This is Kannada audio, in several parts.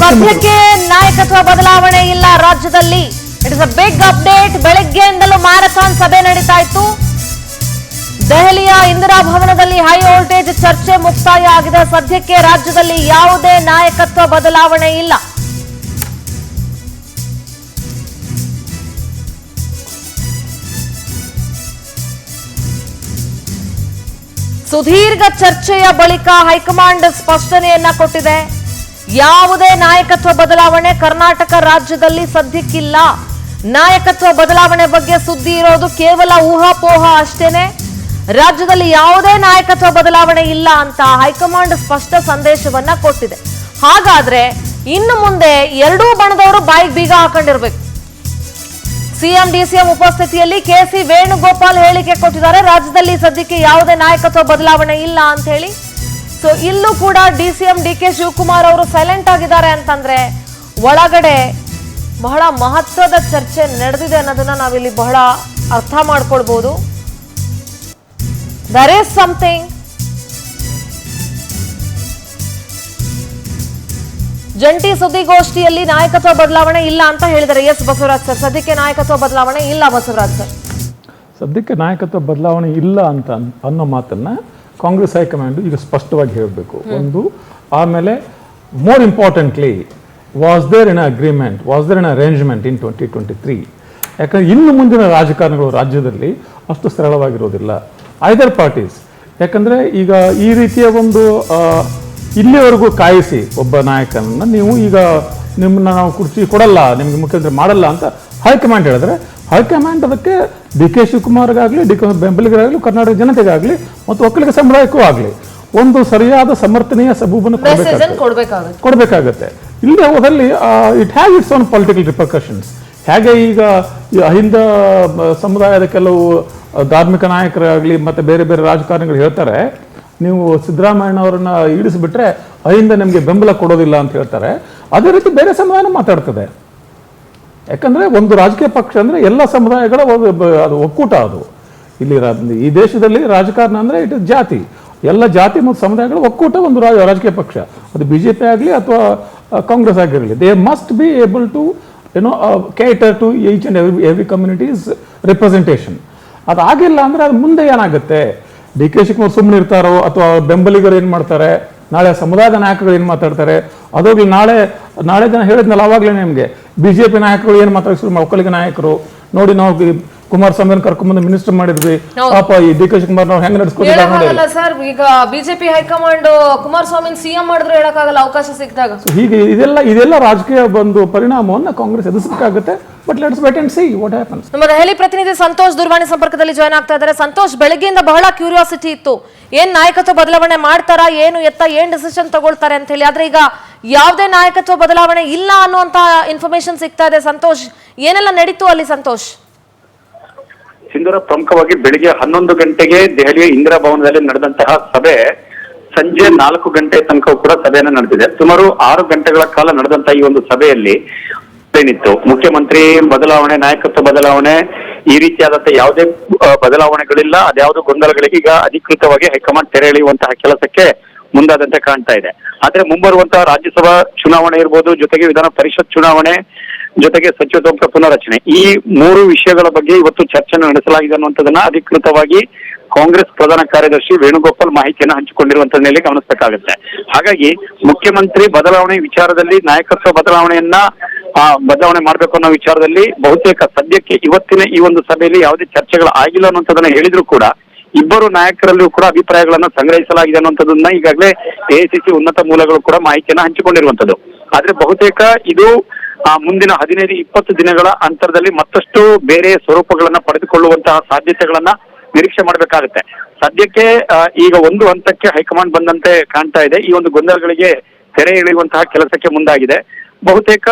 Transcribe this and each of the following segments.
ಸದ್ಯಕ್ಕೆ ನಾಯಕತ್ವ ಬದಲಾವಣೆ ಇಲ್ಲ ರಾಜ್ಯದಲ್ಲಿ. It is a big update. ಬೆಳಗ್ಗೆಯಿಂದಲೂ ಮ್ಯಾರಥಾನ್ ಸಭೆ ನಡೀತಾ ಇತ್ತು. ದೆಹಲಿಯ ಇಂದಿರಾ ಭವನದಲ್ಲಿ ಹೈ ವೋಲ್ಟೇಜ್ ಚರ್ಚೆ ಮುಕ್ತಾಯ ಆಗಿದೆ. ಸದ್ಯಕ್ಕೆ ರಾಜ್ಯದಲ್ಲಿ ಯಾವುದೇ ನಾಯಕತ್ವ ಬದಲಾವಣೆ ಇಲ್ಲ. ಸುದೀರ್ಘ ಚರ್ಚೆಯ ಬಳಿಕ ಹೈಕಮಾಂಡ್ ಸ್ಪಷ್ಟನೆಯನ್ನ ಕೊಟ್ಟಿದೆ. ಯಾವುದೇ ನಾಯಕತ್ವ ಬದಲಾವಣೆ ಕರ್ನಾಟಕ ರಾಜ್ಯದಲ್ಲಿ ಸದ್ಯಕ್ಕಿಲ್ಲ. ನಾಯಕತ್ವ ಬದಲಾವಣೆ ಬಗ್ಗೆ ಸುದ್ದಿ ಇರೋದು ಕೇವಲ ಊಹಾಪೋಹ ಅಷ್ಟೇನೆ. ರಾಜ್ಯದಲ್ಲಿ ಯಾವುದೇ ನಾಯಕತ್ವ ಬದಲಾವಣೆ ಇಲ್ಲ ಅಂತ ಹೈಕಮಾಂಡ್ ಸ್ಪಷ್ಟ ಸಂದೇಶವನ್ನ ಕೊಟ್ಟಿದೆ. ಹಾಗಾದ್ರೆ ಇನ್ನು ಮುಂದೆ ಎರಡೂ ಬಣದವರು ಬಾಯಿಗೆ ಬೀಗ ಹಾಕೊಂಡಿರ್ಬೇಕು. ಸಿಎಂ ಡಿಸಿಎಂ ಉಪಸ್ಥಿತಿಯಲ್ಲಿ ಕೆಸಿ ವೇಣುಗೋಪಾಲ್ ಹೇಳಿಕೆ ಕೊಟ್ಟಿದ್ದಾರೆ. ರಾಜ್ಯದಲ್ಲಿ ಸದ್ಯಕ್ಕೆ ಯಾವುದೇ ನಾಯಕತ್ವ ಬದಲಾವಣೆ ಇಲ್ಲ ಅಂತ ಹೇಳಿ. ಸೊ ಇಲ್ಲೂ ಕೂಡ ಡಿಸಿಎಂ ಡಿಕೆ ಶಿವಕುಮಾರ್ ಅವರು ಸೈಲೆಂಟ್ ಆಗಿದ್ದಾರೆ ಅಂತಂದ್ರೆ ಒಳಗಡೆ ಬಹಳ ಮಹತ್ವದ ಚರ್ಚೆ ನಡೆದಿದೆ ಅನ್ನೋದನ್ನ ನಾವಿಲ್ಲಿ ಬಹಳ ಅರ್ಥ ಮಾಡ್ಕೊಳ್ಬಹುದು. There is something. ಜಂಟಿ ಸುದ್ದಿಗೋಷ್ಠಿಯಲ್ಲಿ ನಾಯಕತ್ವ ಬದಲಾವಣೆ ಇಲ್ಲ ಅಂತ ಹೇಳಿದ್ದಾರೆ. ಎಸ್ ಬಸವರಾಜ್ ಸರ್, ಸದ್ಯಕ್ಕೆ ನಾಯಕತ್ವ ಬದಲಾವಣೆ ಇಲ್ಲ. ಬಸವರಾಜ್ ಸರ್, ಸದ್ಯಕ್ಕೆ ನಾಯಕತ್ವ ಬದಲಾವಣೆ ಇಲ್ಲ ಅಂತ ಅನ್ನೋ ಮಾತನ್ನ ಕಾಂಗ್ರೆಸ್ ಹೈಕಮಾಂಡ್ ಈಗ ಸ್ಪಷ್ಟವಾಗಿ ಹೇಳಬೇಕು ಒಂದು. ಆಮೇಲೆ more importantly, was there an agreement, was there an arrangement in 2023? ಯಾಕಂದ್ರೆ ಇನ್ನು ಮುಂದಿನ ರಾಜಕಾರಣಗಳು ರಾಜ್ಯದಲ್ಲಿ ಅಷ್ಟು ಸರಳವಾಗಿರೋದಿಲ್ಲ ಐದರ್ ಪಾರ್ಟೀಸ್. ಯಾಕಂದ್ರೆ ಈಗ ಈ ರೀತಿಯ ಒಂದು ಇಲ್ಲಿವರೆಗೂ ಕಾಯಿಸಿ ಒಬ್ಬ ನಾಯಕನನ್ನ ನೀವು ಈಗ ನಿಮ್ಮನ್ನ ನಾವು ಕುರ್ಚಿ ಕೊಡಲ್ಲ, ನಿಮ್ಗೆ ಮುಖ್ಯಮಂತ್ರಿ ಮಾಡಲ್ಲ ಅಂತ ಹೈಕಮಾಂಡ್ ಹೇಳಿದ್ರೆ, ಹೈಕಮಾಂಡ್ ಅದಕ್ಕೆ ಡಿ ಕೆ ಶಿವಕುಮಾರ್ಗಾಗಲಿ, ಬೆಂಬಲಿಗರಾಗಲಿ, ಕರ್ನಾಟಕ ಜನತೆಗಾಗಲಿ ಮತ್ತು ಒಕ್ಕಲಿಗ ಸಮುದಾಯಕ್ಕೂ ಆಗಲಿ ಒಂದು ಸರಿಯಾದ ಸಮರ್ಥನೀಯ ಸಬೂಬನ್ನು ಕೊಡಬೇಕಾಗತ್ತೆ. ಇಲ್ಲದೆ ಹೋದಲ್ಲಿ it has its own political repercussions. ಹೇಗೆ ಈಗ ಅಹಿಂದ ಸಮುದಾಯದ ಕೆಲವು ಧಾರ್ಮಿಕ ನಾಯಕರಾಗಲಿ ಮತ್ತೆ ಬೇರೆ ಬೇರೆ ರಾಜಕಾರಣಿಗಳು ಹೇಳ್ತಾರೆ, ನೀವು ಸಿದ್ದರಾಮಯ್ಯನವರನ್ನ ಈಡಿಸಿಬಿಟ್ರೆ ಅಹಿಂದ ನಿಮಗೆ ಬೆಂಬಲ ಕೊಡೋದಿಲ್ಲ ಅಂತ ಹೇಳ್ತಾರೆ. ಅದೇ ರೀತಿ ಬೇರೆ ಸಮುದಾಯನ ಮಾತಾಡ್ತದೆ. ಯಾಕಂದ್ರೆ ಒಂದು ರಾಜಕೀಯ ಪಕ್ಷ ಅಂದ್ರೆ ಎಲ್ಲ ಸಮುದಾಯಗಳ ಅದು ಒಕ್ಕೂಟ. ಅದು ಇಲ್ಲಿ ಈ ದೇಶದಲ್ಲಿ ರಾಜಕಾರಣ ಅಂದ್ರೆ ಇಟ್ ಇಸ್ ಜಾತಿ, ಎಲ್ಲ ಜಾತಿ ಮತ್ತು ಸಮುದಾಯಗಳ ಒಕ್ಕೂಟ ಒಂದು ರಾಜಕೀಯ ಪಕ್ಷ. ಅದು ಬಿಜೆಪಿ ಆಗಲಿ ಅಥವಾ ಕಾಂಗ್ರೆಸ್ ಆಗಿರಲಿ, they must be able to cater to each and every communities representation. ಅದಾಗಿಲ್ಲ ಅಂದ್ರೆ ಅದು ಮುಂದೆ ಏನಾಗುತ್ತೆ? ಡಿ ಕೆ ಶಿವಕುಮಾರ್ ಸುಮ್ಮನೆ ಇರ್ತಾರೋ ಅಥವಾ ಬೆಂಬಲಿಗರು ಏನ್ ಮಾಡ್ತಾರೆ, ನಾಳೆ ಸಮುದಾಯದ ನಾಯಕರು ಏನ್ ಮಾತಾಡ್ತಾರೆ, ಅದೋಗ್ಲಿ ನಾಳೆ ಜನ ಹೇಳಿದ್ನಲ್ಲ ಅವಾಗಲೇ ನಿಮಗೆ ಬಿಜೆಪಿ ನಾಯಕರು ಏನ್ ಮಾತಾಡ್ತಾರೆ, ಒಕ್ಕಲಿಗ ನಾಯಕರು ನೋಡಿ ನಾವು ಕುಮಾರಸ್ವಾಮಿ ಕರ್ಕೊಂಡ್ಬಂದು ಮಿನಿಸ್ಟರ್ ಮಾಡಿದ್ವಿ, ಪಾಪ ಈ ಡಿ ಕೆ ಶಿವಕುಮಾರ್ ನಾವು ಹೆಂಗ್ ನಡೆಸ್ಕೊಳ್ತಾರೆ ಸರ್. ಈಗ ಬಿಜೆಪಿ ಹೈಕಮಾಂಡ್ ಕುಮಾರಸ್ವಾಮಿ ಸಿಎಂ ಮಾಡಿದ್ರು ಹೇಳಕ್ಕಾಗಲ್ಲ ಅವಕಾಶ ಸಿಕ್ಕಿದಾಗ. ಹೀಗೆ ಇದೆಲ್ಲ ರಾಜಕೀಯ ಒಂದು ಪರಿಣಾಮವನ್ನು ಕಾಂಗ್ರೆಸ್ ಎದುರಿಸಬೇಕಾಗುತ್ತೆ. But let's wait and see what happens. ನಮ್ಮ ದೆಹಲಿ ಪ್ರತಿನಿಧಿ ಸಂತೋಷ್ ದೂರವಾಣಿ ಸಂಪರ್ಕದಲ್ಲಿ ಜಾಯ್ನ್ ಆಗ್ತಾ ಇದ್ದಾರೆ. ಸಂತೋಷ್, ಬೆಳಗ್ಗೆಯಿಂದ ಬಹಳ ಕ್ಯೂರಿಯಾಸಿಟಿ ಇತ್ತು, ಏನ್ ನಾಯಕತ್ವ ಬದಲಾವಣೆ ಮಾಡ್ತಾರಾ, ಏನ್ ಡಿಸಿಷನ್ ತಗೊಳ್ತಾರೆ ಅಂತ ಹೇಳಿ. ಆದ್ರೆ ಈಗ ಯಾವುದೇ ನಾಯಕತ್ವ ಬದಲಾವಣೆ ಇಲ್ಲ ಅನ್ನುವಂತ ಇನ್ಫಾರ್ಮೇಶನ್ ಸಿಗ್ತಾ ಇದೆ. ಸಂತೋಷ್, ಏನೆಲ್ಲ ನಡೀತು ಅಲ್ಲಿ? ಸಂತೋಷ್, ಸಿಂಧೂರ ಪ್ರಮುಖವಾಗಿ ಬೆಳಿಗ್ಗೆ 11 ಗಂಟೆಗೆ ದೆಹಲಿಯ ಇಂದಿರಾ ಭವನದಲ್ಲಿ ನಡೆದಂತಹ ಸಭೆ ಸಂಜೆ 4 ಗಂಟೆ ತನಕ ಕೂಡ ಸಭೆಯನ್ನ ನಡೆದಿದೆ. ಸುಮಾರು 6 ಗಂಟೆಗಳ ಕಾಲ ನಡೆದಂತಹ ಈ ಒಂದು ಸಭೆಯಲ್ಲಿ ಏನಿತ್ತು, ಮುಖ್ಯಮಂತ್ರಿ ಬದಲಾವಣೆ, ನಾಯಕತ್ವ ಬದಲಾವಣೆ, ಈ ರೀತಿಯಾದಂತಹ ಯಾವುದೇ ಬದಲಾವಣೆಗಳಿಲ್ಲ. ಅದ್ಯಾವುದೋ ಗೊಂದಲಗಳಿಗೆ ಈಗ ಅಧಿಕೃತವಾಗಿ ಹೈಕಮಾಂಡ್ ತೆರೆ ಎಳೆಯುವಂತಹ ಕೆಲಸಕ್ಕೆ ಮುಂದಾದಂತೆ ಕಾಣ್ತಾ ಇದೆ. ಆದ್ರೆ ಮುಂಬರುವಂತಹ ರಾಜ್ಯಸಭಾ ಚುನಾವಣೆ ಇರ್ಬೋದು, ಜೊತೆಗೆ ವಿಧಾನ ಪರಿಷತ್ ಚುನಾವಣೆ, ಜೊತೆಗೆ ಸಚಿವ ಸಂಪುಟ ಪುನರಚನೆ, ಈ 3 ವಿಷಯಗಳ ಬಗ್ಗೆ ಇವತ್ತು ಚರ್ಚೆಯನ್ನು ನಡೆಸಲಾಗಿದೆ ಅನ್ನುವಂಥದ್ದನ್ನ ಅಧಿಕೃತವಾಗಿ ಕಾಂಗ್ರೆಸ್ ಪ್ರಧಾನ ಕಾರ್ಯದರ್ಶಿ ವೇಣುಗೋಪಾಲ್ ಮಾಹಿತಿಯನ್ನು ಹಂಚಿಕೊಂಡಿರುವಂತ ಮೇಲೆ ಗಮನಿಸಬೇಕಾಗುತ್ತೆ. ಹಾಗಾಗಿ ಮುಖ್ಯಮಂತ್ರಿ ಬದಲಾವಣೆ ವಿಚಾರದಲ್ಲಿ, ನಾಯಕತ್ವ ಬದಲಾವಣೆಯನ್ನ ಬದಲಾವಣೆ ಮಾಡಬೇಕು ಅನ್ನೋ ವಿಚಾರದಲ್ಲಿ ಬಹುತೇಕ ಸದ್ಯಕ್ಕೆ ಇವತ್ತಿನ ಈ ಒಂದು ಸಭೆಯಲ್ಲಿ ಯಾವುದೇ ಚರ್ಚೆಗಳು ಆಗಿಲ್ಲ ಅನ್ನುವಂಥದ್ದನ್ನ ಹೇಳಿದ್ರು ಕೂಡ ಇಬ್ಬರು ನಾಯಕರಲ್ಲೂ ಕೂಡ ಅಭಿಪ್ರಾಯಗಳನ್ನ ಸಂಗ್ರಹಿಸಲಾಗಿದೆ ಅನ್ನುವಂಥದ್ದನ್ನ ಈಗಾಗಲೇ ಎಐಸಿಸಿ ಉನ್ನತ ಮೂಲಗಳು ಕೂಡ ಮಾಹಿತಿಯನ್ನ ಹಂಚಿಕೊಂಡಿರುವಂತದ್ದು. ಆದ್ರೆ ಬಹುತೇಕ ಇದು ಮುಂದಿನ 15-20 ದಿನಗಳ ಅಂತರದಲ್ಲಿ ಮತ್ತಷ್ಟು ಬೇರೆ ಸ್ವರೂಪಗಳನ್ನ ಪಡೆದುಕೊಳ್ಳುವಂತಹ ಸಾಧ್ಯತೆಗಳನ್ನ ನಿರೀಕ್ಷೆ ಮಾಡಬೇಕಾಗುತ್ತೆ. ಸದ್ಯಕ್ಕೆ ಈಗ ಒಂದು ಹಂತಕ್ಕೆ ಹೈಕಮಾಂಡ್ ಬಂದಂತೆ ಕಾಣ್ತಾ ಇದೆ. ಈ ಒಂದು ಗೊಂದಲಗಳಿಗೆ ತೆರೆ ಎಳೆಯುವಂತಹ ಕೆಲಸಕ್ಕೆ ಮುಂದಾಗಿದೆ. ಬಹುತೇಕ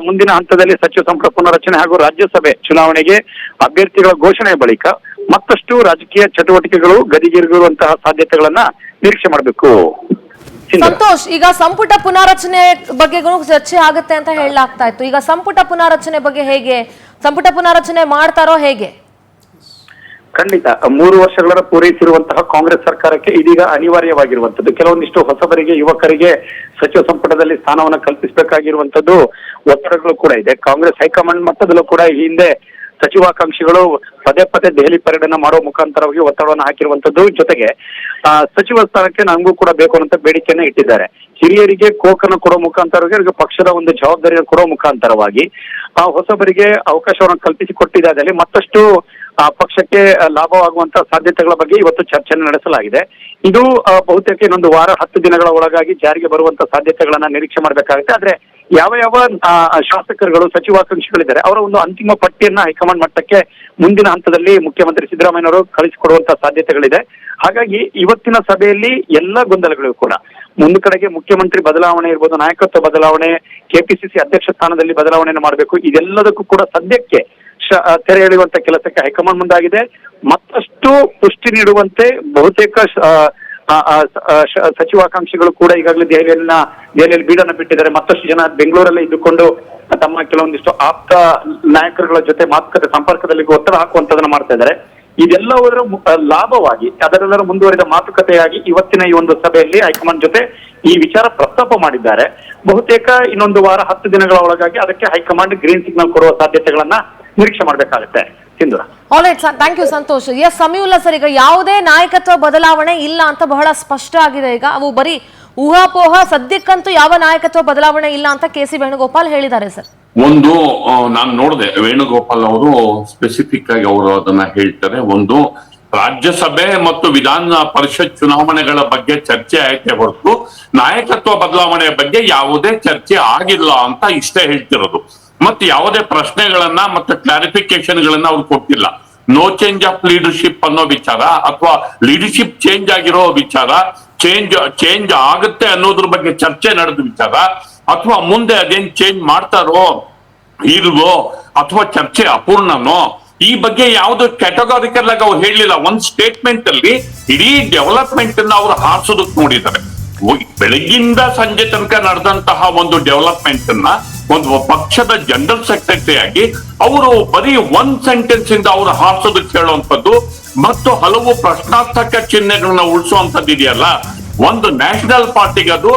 ಮುಂದಿನ ಹಂತದಲ್ಲಿ ಸಚಿವ ಸಂಪುಟ ಪುನರಚನೆ ಹಾಗೂ ರಾಜ್ಯಸಭೆ ಚುನಾವಣೆಗೆ ಅಭ್ಯರ್ಥಿಗಳ ಘೋಷಣೆ ಬಳಿಕ ಮತ್ತಷ್ಟು ರಾಜಕೀಯ ಚಟುವಟಿಕೆಗಳು ಗದಿಗೇರುವಂತಹ ಸಾಧ್ಯತೆಗಳನ್ನ ನಿರೀಕ್ಷೆ ಮಾಡಬೇಕು. ಸಂತೋಷ್, ಈಗ ಸಂಪುಟ ಪುನಾರಚನೆ ಬಗ್ಗೆ ಚರ್ಚೆ ಆಗುತ್ತೆ ಅಂತ ಹೇಳಲಾಗ್ತಾ ಇತ್ತು. ಈಗ ಸಂಪುಟ ಪುನಾರಚನೆ ಬಗ್ಗೆ ಹೇಗೆ, ಸಂಪುಟ ಪುನಾರಚನೆ ಮಾಡ್ತಾರೋ ಹೇಗೆ? ಖಂಡಿತ 3 ವರ್ಷಗಳ ಪೂರೈಸಿರುವಂತಹ ಕಾಂಗ್ರೆಸ್ ಸರ್ಕಾರಕ್ಕೆ ಇದೀಗ ಅನಿವಾರ್ಯವಾಗಿರುವಂತದ್ದು ಕೆಲವೊಂದಿಷ್ಟು ಹೊಸಬರಿಗೆ ಯುವಕರಿಗೆ ಸಚಿವ ಸಂಪುಟದಲ್ಲಿ ಸ್ಥಾನವನ್ನು ಕಲ್ಪಿಸಬೇಕಾಗಿರುವಂತದ್ದು ಒತ್ತಡಗಳು ಕೂಡ ಇದೆ. ಕಾಂಗ್ರೆಸ್ ಹೈಕಮಾಂಡ್ ಮಟ್ಟದಲ್ಲೂ ಕೂಡ ಈ ಹಿಂದೆ ಸಚಿವಾಕಾಂಕ್ಷಿಗಳು ಪದೇ ಪದೇ ದೆಹಲಿ ಪರ್ಯಟನೆ ಮಾಡುವ ಮುಖಾಂತರವಾಗಿ ಒತ್ತಡವನ್ನು ಹಾಕಿರುವಂತದ್ದು. ಜೊತೆಗೆ ಸಚಿವ ಸ್ಥಾನಕ್ಕೆ ನನಗೂ ಕೂಡ ಬೇಕು ಅನ್ನೋ ಬೇಡಿಕೆಯನ್ನ ಇಟ್ಟಿದ್ದಾರೆ. ಹಿರಿಯರಿಗೆ ಕೋಕನ್ನು ಕೊಡುವ ಮುಖಾಂತರವಾಗಿ ಅವರಿಗೆ ಪಕ್ಷದ ಒಂದು ಜವಾಬ್ದಾರಿಯನ್ನು ಕೊಡುವ ಮುಖಾಂತರವಾಗಿ ಹೊಸಬರಿಗೆ ಅವಕಾಶವನ್ನು ಕಲ್ಪಿಸಿಕೊಟ್ಟಿದ್ದಾದಲ್ಲಿ ಮತ್ತಷ್ಟು ಪಕ್ಷಕ್ಕೆ ಲಾಭವಾಗುವಂತಹ ಸಾಧ್ಯತೆಗಳ ಬಗ್ಗೆ ಇವತ್ತು ಚರ್ಚೆಯನ್ನು ನಡೆಸಲಾಗಿದೆ. ಇದು ಬಹುತೇಕ ಇನ್ನೊಂದು ವಾರ 10 ದಿನಗಳ ಒಳಗಾಗಿ ಜಾರಿಗೆ ಬರುವಂತ ಸಾಧ್ಯತೆಗಳನ್ನ ನಿರೀಕ್ಷೆ ಮಾಡಬೇಕಾಗುತ್ತೆ. ಆದ್ರೆ ಯಾವ ಶಾಸಕರುಗಳು ಸಚಿವಾಕಾಂಕ್ಷಿಗಳಿದ್ದಾರೆ ಅವರ ಒಂದು ಅಂತಿಮ ಪಟ್ಟಿಯನ್ನ ಹೈಕಮಾಂಡ್ ಮಟ್ಟಕ್ಕೆ ಮುಂದಿನ ಹಂತದಲ್ಲಿ ಮುಖ್ಯಮಂತ್ರಿ ಸಿದ್ದರಾಮಯ್ಯನವರು ಕಳಿಸಿಕೊಡುವಂತ ಸಾಧ್ಯತೆಗಳಿದೆ. ಹಾಗಾಗಿ ಇವತ್ತಿನ ಸಭೆಯಲ್ಲಿ ಎಲ್ಲ ಗೊಂದಲಗಳಿಗೂ ಕೂಡ ಮುಂದ ಕಡೆಗೆ ಮುಖ್ಯಮಂತ್ರಿ ಬದಲಾವಣೆ ಇರ್ಬೋದು, ನಾಯಕತ್ವ ಬದಲಾವಣೆ, ಕೆಪಿಸಿಸಿ ಅಧ್ಯಕ್ಷ ಸ್ಥಾನದಲ್ಲಿ ಬದಲಾವಣೆಯನ್ನು ಮಾಡಬೇಕು, ಇದೆಲ್ಲದಕ್ಕೂ ಕೂಡ ಸದ್ಯಕ್ಕೆ ತೆರೆ ಎಳೆಯುವಂತ ಕೆಲಸಕ್ಕೆ ಹೈಕಮಾಂಡ್ ಮುಂದಾಗಿದೆ. ಮತ್ತಷ್ಟು ಪುಷ್ಟಿ ನೀಡುವಂತೆ ಬಹುತೇಕ ಸಚಿವಾಕಾಂಕ್ಷಿಗಳು ಕೂಡ ಈಗಾಗಲೇ ದೆಹಲಿಯಲ್ಲಿ ಬೀಡನ್ನು ಬಿಟ್ಟಿದ್ದಾರೆ. ಮತ್ತಷ್ಟು ಜನ ಬೆಂಗಳೂರಲ್ಲೇ ಇದ್ದುಕೊಂಡು ತಮ್ಮ ಕೆಲವೊಂದಿಷ್ಟು ಆಪ್ತ ನಾಯಕರುಗಳ ಜೊತೆ ಮಾತುಕತೆ ಸಂಪರ್ಕದಲ್ಲಿ ಒತ್ತಡ ಹಾಕುವಂತದನ್ನ ಮಾಡ್ತಾ ಇದ್ದಾರೆ. ಇದೆಲ್ಲವರ ಲಾಭವಾಗಿ ಅದರೆಲ್ಲರ ಮುಂದುವರಿದ ಮಾತುಕತೆಯಾಗಿ ಇವತ್ತಿನ ಈ ಒಂದು ಸಭೆಯಲ್ಲಿ ಹೈಕಮಾಂಡ್ ಜೊತೆ ಈ ವಿಚಾರ ಪ್ರಸ್ತಾಪ ಮಾಡಿದ್ದಾರೆ. ಬಹುತೇಕ ಇನ್ನೊಂದು ವಾರ 10 ದಿನಗಳ ಒಳಗಾಗಿ ಅದಕ್ಕೆ ಹೈಕಮಾಂಡ್ ಗ್ರೀನ್ ಸಿಗ್ನಲ್ ಕೊಡುವ ಸಾಧ್ಯತೆಗಳನ್ನ ನಿರೀಕ್ಷೆ ಮಾಡಬೇಕಾಗುತ್ತೆ. Sindhura, alright sir, thank you Santosh. Yes Samiulla sir, ಈಗ ಯಾವುದೇ ನಾಯಕತ್ವ ಬದಲಾವಣೆ ಇಲ್ಲ ಅಂತ ಬಹಳ ಸ್ಪಷ್ಟ ಆಗಿದೆ. ಈಗ ಅವು ಬರೀ ಊಹಾಪೋಹ, ಸದ್ಯಕ್ಕಂತೂ ಯಾವ ನಾಯಕತ್ವ ಬದಲಾವಣೆ ಇಲ್ಲ ಅಂತ ಕೆ.ಸಿ. ವೇಣುಗೋಪಾಲ್ ಹೇಳಿದ್ದಾರೆ ಸರ್. ಒಂದು ನಾನು ನೋಡಿದೆ, ವೇಣುಗೋಪಾಲ್ ಅವರು ಸ್ಪೆಸಿಫಿಕ್ ಆಗಿ ಅವರು ಅದನ್ನ ಹೇಳ್ತಾರೆ. ಒಂದು, ರಾಜ್ಯಸಭೆ ಮತ್ತು ವಿಧಾನ ಪರಿಷತ್ ಚುನಾವಣೆಗಳ ಬಗ್ಗೆ ಚರ್ಚೆ ಆಯ್ತೆ ಹೊರತು ನಾಯಕತ್ವ ಬದಲಾವಣೆಯ ಬಗ್ಗೆ ಯಾವುದೇ ಚರ್ಚೆ ಆಗಿಲ್ಲ ಅಂತ ಇಷ್ಟೇ ಹೇಳ್ತಿರೋದು. ಮತ್ತೆ ಯಾವುದೇ ಪ್ರಶ್ನೆಗಳನ್ನ ಮತ್ತೆ ಕ್ಲಾರಿಫಿಕೇಶನ್ ಗಳನ್ನ ಅವ್ರು ಕೊಟ್ಟಿಲ್ಲ. ನೋ ಚೇಂಜ್ ಆಫ್ ಲೀಡರ್ಶಿಪ್ ಅನ್ನೋ ವಿಚಾರ ಅಥವಾ ಲೀಡರ್ಶಿಪ್ ಚೇಂಜ್ ಆಗಿರೋ ವಿಚಾರ, ಚೇಂಜ್ ಆಗುತ್ತೆ ಅನ್ನೋದ್ರ ಬಗ್ಗೆ ಚರ್ಚೆ ನಡೆದ ವಿಚಾರ, ಅಥವಾ ಮುಂದೆ ಅದೇನ್ ಚೇಂಜ್ ಮಾಡ್ತಾರೋ ಇಲ್ವೋ ಅಥವಾ ಚರ್ಚೆ ಅಪೂರ್ಣನೋ, ಈ ಬಗ್ಗೆ ಯಾವ್ದು ಕ್ಯಾಟಗಾರಿಕಲ್ ಆಗಿ ಅವ್ರು ಹೇಳಲಿಲ್ಲ. ಒಂದ್ ಸ್ಟೇಟ್ಮೆಂಟ್ ಅಲ್ಲಿ ಇಡೀ ಡೆವಲಪ್ಮೆಂಟ್ ಅನ್ನ ಅವ್ರು ಹಾರಿಸೋದಕ್ಕೆ ನೋಡಿದ್ದಾರೆ. ಬೆಳಗ್ಗಿಂದ ಸಂಜೆ ತನಕ ನಡೆದಂತಹ ಒಂದು ಡೆವಲಪ್ಮೆಂಟ್ ಅನ್ನ ಒಂದು ಪಕ್ಷದ ಜನರಲ್ ಸೆಕ್ರೆಟರಿ ಆಗಿ ಅವರು ಬರೀ ಒಂದ್ ಸೆಂಟೆನ್ಸ್ ಇಂದ ಅವರು ಹಾರಿಸೋದಕ್ಕೆ ಹೇಳುವಂಥದ್ದು ಮತ್ತು ಹಲವು ಪ್ರಶ್ನಾರ್ಥಕ ಚಿಹ್ನೆಗಳನ್ನ ಉಳಿಸುವಂತದ್ದು ಇದೆಯಲ್ಲ, ಒಂದು ನ್ಯಾಷನಲ್ ಪಾರ್ಟಿಗೆ ಅದು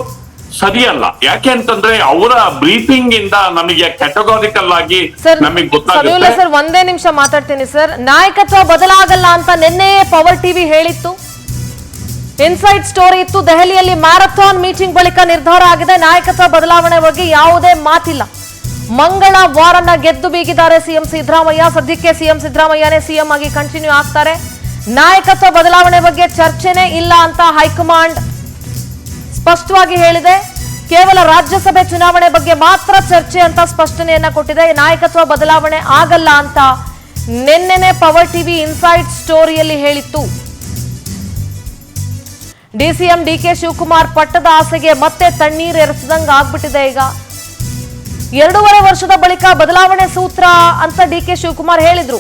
ಸರಿಯಲ್ಲ. ಯಾಕೆ ಅಂತಂದ್ರೆ ಅವರ ಬ್ರೀಫಿಂಗ್ ಇಂದ ನಮಗೆ ಕ್ಯಾಟಗಾರಿಕಲ್ ಆಗಿ ನಮಗೆ ಗೊತ್ತಾಗುತ್ತೆ. ಸರ್, ಒಂದೇ ನಿಮಿಷ ಮಾತಾಡ್ತೀನಿ ಸರ್. ನಾಯಕತ್ವ ಬದಲಾಗಲ್ಲ ಅಂತ ನಿನ್ನೆ ಪವರ್ ಟಿವಿ ಹೇಳಿತ್ತು, ಇನ್ಸೈಡ್ ಸ್ಟೋರಿ ಇತ್ತು. ದೆಹಲಿಯಲ್ಲಿ ಮ್ಯಾರಥಾನ್ ಮೀಟಿಂಗ್ ಬಳಿಕ ನಿರ್ಧಾರ ಆಗಿದೆ, ನಾಯಕತ್ವ ಬದಲಾವಣೆ ಬಗ್ಗೆ ಯಾವುದೇ ಮಾತಿಲ್ಲ. ಮಂಗಳವಾರನ ಗೆದ್ದು ಬೀಗಿದ್ದಾರೆ ಸಿಎಂ ಸಿದ್ದರಾಮಯ್ಯ. ಸದ್ಯಕ್ಕೆ ಸಿಎಂ ಸಿದ್ದರಾಮಯ್ಯನೇ ಸಿಎಂ ಆಗಿ ಕಂಟಿನ್ಯೂ ಆಗ್ತಾರೆ. ನಾಯಕತ್ವ ಬದಲಾವಣೆ ಬಗ್ಗೆ ಚರ್ಚೆನೇ ಇಲ್ಲ ಅಂತ ಹೈಕಮಾಂಡ್ ಸ್ಪಷ್ಟವಾಗಿ ಹೇಳಿದೆ. ಕೇವಲ ರಾಜ್ಯಸಭೆ ಚುನಾವಣೆ ಬಗ್ಗೆ ಮಾತ್ರ ಚರ್ಚೆ ಅಂತ ಸ್ಪಷ್ಟನೆಯನ್ನ ಕೊಟ್ಟಿದೆ. ನಾಯಕತ್ವ ಬದಲಾವಣೆ ಆಗಲ್ಲ ಅಂತ ನಿನ್ನೆನೆ ಪವರ್ ಟಿವಿ ಇನ್ಸೈಡ್ ಸ್ಟೋರಿಯಲ್ಲಿ ಹೇಳಿತ್ತು. ಡಿಸಿಎಂ ಡಿಕೆ ಶಿವಕುಮಾರ್ ಪಟ್ಟದ ಆಸೆಗೆ ಮತ್ತೆ ತಣ್ಣೀರು ಎರಚಿದಂಗ ಆಗ್ಬಿಟ್ಟಿದೆ. ಈಗ 2.5 ವರ್ಷದ ಬಳಿಕ ಬದಲಾವಣೆ ಸೂತ್ರ ಅಂತ ಡಿಕೆ ಶಿವಕುಮಾರ್ ಹೇಳಿದ್ರು.